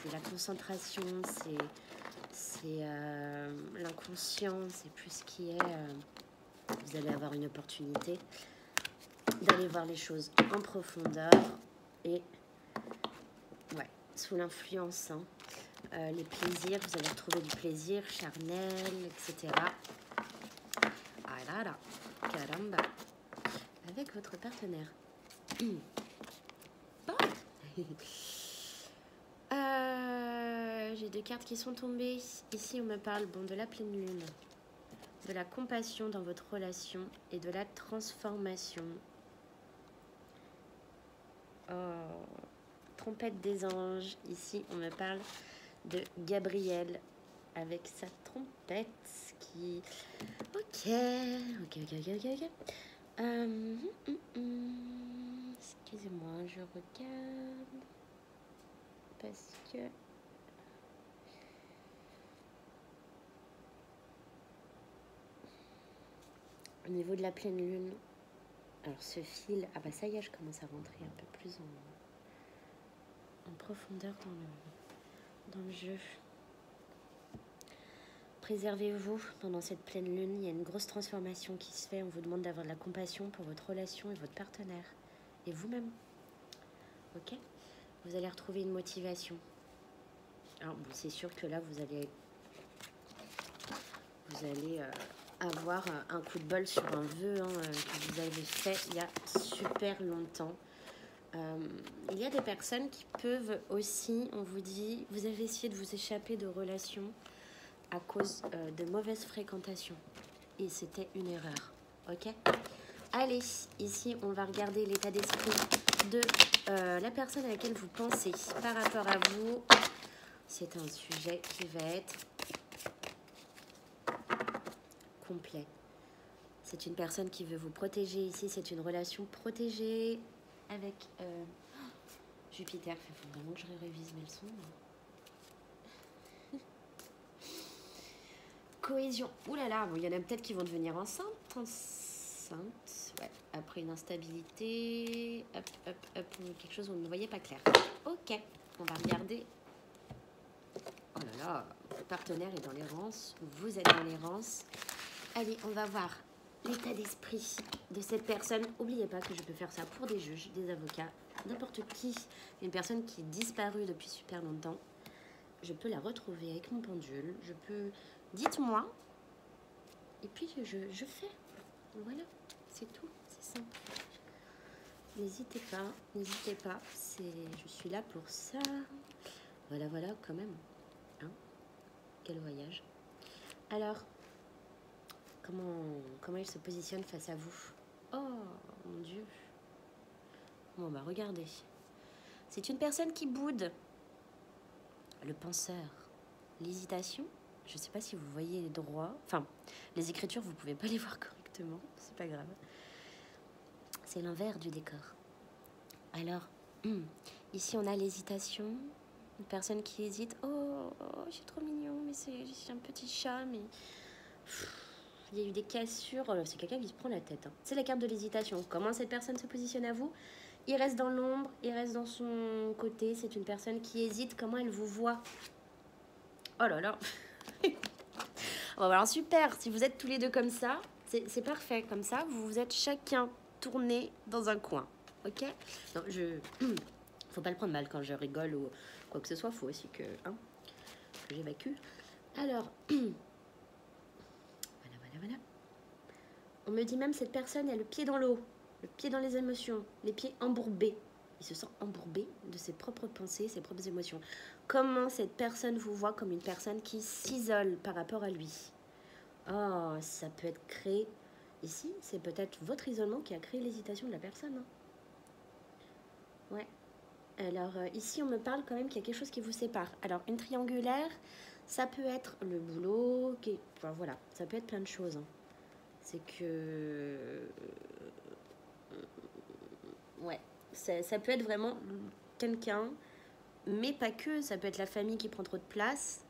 c'est la concentration, c'est l'inconscient, c'est plus ce qui est. Vous allez avoir une opportunité d'aller voir les choses en profondeur et ouais, sous l'influence. Hein. Les plaisirs, vous allez retrouver du plaisir charnel, etc. Ah là là, caramba, avec votre partenaire. Bon. J'ai 2 cartes qui sont tombées. Ici, on me parle de la pleine lune, de la compassion dans votre relation et de la transformation. Oh, trompette des anges. Ici, on me parle de Gabriel avec sa trompette qui... Ok. Excusez-moi, je regarde parce que... Au niveau de la pleine lune, alors ce fil, ah bah ça y est, je commence à rentrer un peu plus en profondeur dans le jeu. Préservez-vous pendant cette pleine lune, il y a une grosse transformation qui se fait. On vous demande d'avoir de la compassion pour votre relation et votre partenaire et vous-même. Ok ? Vous allez retrouver une motivation. Alors bon, c'est sûr que là, vous allez avoir un coup de bol sur un vœu que vous avez fait il y a super longtemps. Il y a des personnes qui peuvent aussi, on vous dit, vous avez essayé de vous échapper de relations à cause de mauvaises fréquentations. Et c'était une erreur. Ok ? Allez, ici, on va regarder l'état d'esprit de la personne à laquelle vous pensez par rapport à vous. C'est un sujet qui va être complet. C'est une personne qui veut vous protéger ici. C'est une relation protégée avec Jupiter. Il faut vraiment que je révise mes leçons. Cohésion. Ouh là là, bon, il y en a peut-être qui vont devenir enceintes. Ouais. Après une instabilité. Hop. Quelque chose où vous ne voyez pas clair. Ok. On va regarder. Oh là là, votre partenaire est dans l'errance. Vous êtes dans l'errance. Allez, on va voir l'état d'esprit de cette personne. N'oubliez pas que je peux faire ça pour des juges, des avocats, n'importe qui. Une personne qui est disparue depuis super longtemps. Je peux la retrouver avec mon pendule. Je peux... Dites-moi. Et puis, je fais. Voilà, c'est tout. C'est simple. N'hésitez pas. Je suis là pour ça. Voilà, quand même. Hein? Quel voyage. Alors, comment il se positionne face à vous? Oh, mon Dieu. Bon, bah, regardez. C'est une personne qui boude. Le penseur. L'hésitation. Je ne sais pas si vous voyez les droits. Enfin, les écritures, vous ne pouvez pas les voir correctement. C'est pas grave. C'est l'envers du décor. Alors, ici, on a l'hésitation. Une personne qui hésite. Oh, c'est trop mignon, mais c'est un petit chat, mais... il y a eu des cassures. C'est quelqu'un qui se prend la tête. Hein. C'est la carte de l'hésitation. Comment cette personne se positionne à vous? Il reste dans l'ombre, il reste dans son côté. C'est une personne qui hésite. Comment elle vous voit? Oh là là. Bon, alors super, si vous êtes tous les deux comme ça, c'est parfait. Comme ça, vous êtes chacun tourné dans un coin. Ok? Non, faut pas le prendre mal quand je rigole ou quoi que ce soit. Faut aussi que j'évacue. Alors, voilà. On me dit même cette personne a le pied dans l'eau. le pied dans les émotions, les pieds embourbés. Il se sent embourbé de ses propres pensées, ses propres émotions. Comment cette personne vous voit comme une personne qui s'isole par rapport à lui? Oh, ça peut être créé. Ici, c'est peut-être votre isolement qui a créé l'hésitation de la personne. Hein. Ouais. Alors, ici, on me parle quand même qu'il y a quelque chose qui vous sépare. Alors, une triangulaire, ça peut être le boulot. Enfin, voilà, ça peut être plein de choses. Hein. C'est que... Ouais, ça peut être vraiment quelqu'un, mais pas que. Ça peut être la famille qui prend trop de place,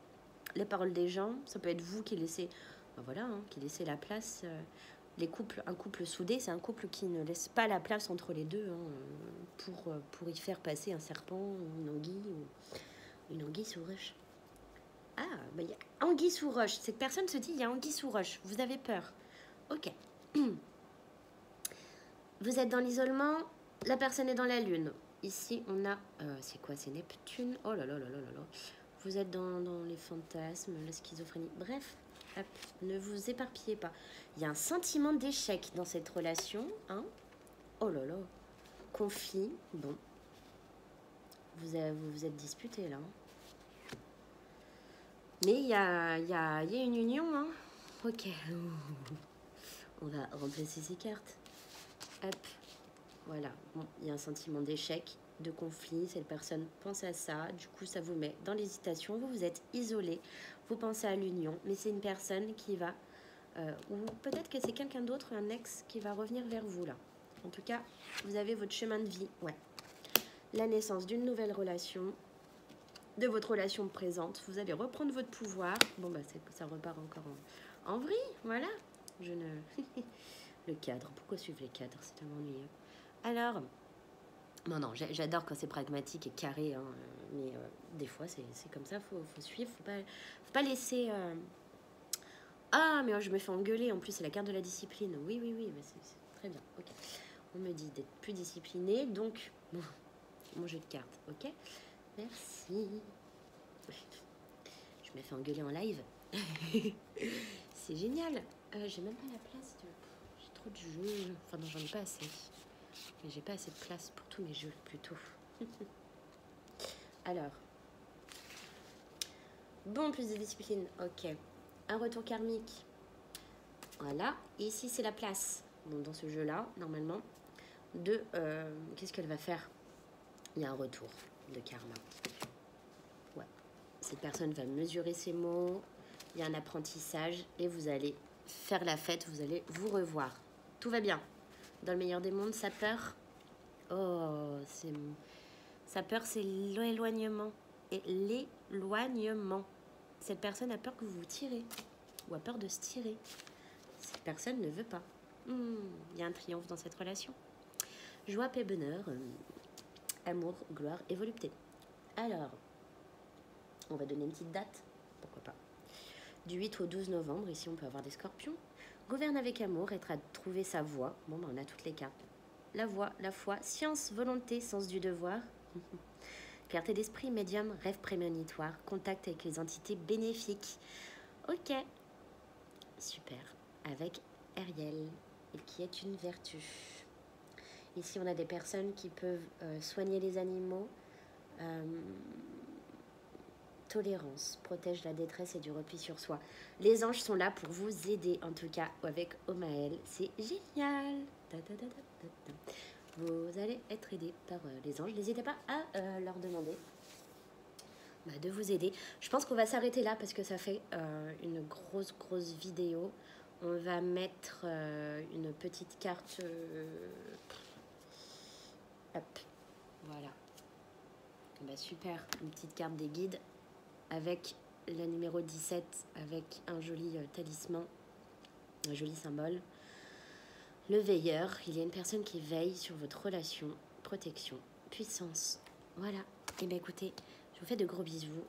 les paroles des gens. Ça peut être vous qui laissez... Ben voilà, hein, qui laissez la place... Les couples, un couple soudé, c'est un couple qui ne laisse pas la place entre les deux hein, pour y faire passer un serpent, une anguille sous roche. Ah, bah il y a anguille sous roche. Cette personne se dit, il y a anguille sous roche. Vous avez peur. Ok. Vous êtes dans l'isolement, la personne est dans la lune. Ici, on a... c'est quoi? C'est Neptune. Oh là là là là là là. Vous êtes dans les fantasmes, la schizophrénie. Bref, hop, ne vous éparpillez pas. Il y a un sentiment d'échec dans cette relation. Hein. Oh là là. Conflit. Bon. Vous vous êtes disputé là. Hein. Mais il y a une union. Hein. Ok. On va remplacer ces cartes. Hop. Voilà. Bon, il y a un sentiment d'échec, de conflit. Cette personne pense à ça. Du coup, ça vous met dans l'hésitation. Vous êtes isolé. Vous pensez à l'union. Mais c'est une personne qui va... ou peut-être que c'est quelqu'un d'autre, un ex, qui va revenir vers vous, là. En tout cas, vous avez votre chemin de vie. Ouais. La naissance d'une nouvelle relation, de votre relation présente. Vous allez reprendre votre pouvoir. Bon, bah, ça repart encore en vrille. Voilà. Je ne... Le cadre. Pourquoi suivre les cadres? C'est tellement ennuyeux. Alors... Non, j'adore quand c'est pragmatique et carré. Hein, mais des fois, c'est comme ça. Faut suivre. Faut pas laisser... Ah, mais je me fais engueuler. En plus, c'est la carte de la discipline. Oui, mais c'est très bien. Ok. On me dit d'être plus discipliné. Donc, bon, mon jeu de cartes. Ok. Merci. Je me fais engueuler en live. C'est génial. J'ai même pas la place de... J'ai trop de jeux. Enfin, non, j'en ai pas assez. Mais j'ai pas assez de place pour tous mes jeux, plutôt. Alors. Bon, plus de discipline. Ok. Un retour karmique. Voilà. Et ici, c'est la place. Bon, dans ce jeu-là, normalement, de... qu'est-ce qu'elle va faire? Il y a un retour de karma. Ouais. Cette personne va mesurer ses mots. Il y a un apprentissage. Et vous allez faire la fête. Vous allez vous revoir. Tout va bien. Dans le meilleur des mondes, sa peur... Oh, c'est... Sa peur, c'est l'éloignement. Et l'éloignement. Cette personne a peur que vous vous tirez. Ou a peur de se tirer. Cette personne ne veut pas. Il y a un triomphe dans cette relation. Joie, paix, bonheur, amour, gloire et volupté. Alors, on va donner une petite date. Pourquoi pas. Du 8 au 12 novembre, ici on peut avoir des scorpions. Gouverne avec amour, être à trouver sa voie. Bon, ben, on a toutes les cartes. La voix, la foi, science, volonté, sens du devoir. Clarté d'esprit, médium, rêve prémonitoire, contact avec les entités bénéfiques. Ok. Super. Avec Ariel, et qui est une vertu. Ici, on a des personnes qui peuvent soigner les animaux. Tolérance, protège la détresse et du repli sur soi. Les anges sont là pour vous aider, en tout cas, avec Omaël. C'est génial. Vous allez être aidé par les anges. N'hésitez pas à leur demander de vous aider. Je pense qu'on va s'arrêter là parce que ça fait une grosse vidéo. On va mettre une petite carte. Hop, voilà. Bah, super, une petite carte des guides avec la numéro 17, avec un joli talisman, un joli symbole. Le veilleur, il y a une personne qui veille sur votre relation, protection, puissance. Voilà. Et bien écoutez, je vous fais de gros bisous.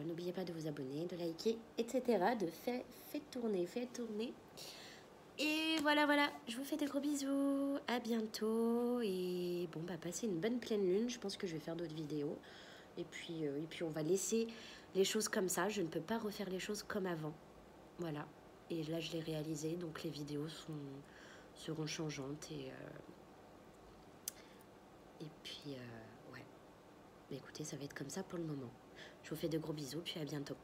N'oubliez pas de vous abonner, de liker, etc. De faites tourner. Et voilà. Je vous fais de gros bisous. À bientôt. Et bon, bah passez une bonne pleine lune. Je pense que je vais faire d'autres vidéos. Et puis on va laisser les choses comme ça. Je ne peux pas refaire les choses comme avant. Voilà. Et là, je l'ai réalisé. Donc les vidéos seront changeantes. Et puis, ouais. Écoutez, ça va être comme ça pour le moment. Je vous fais de gros bisous, puis à bientôt.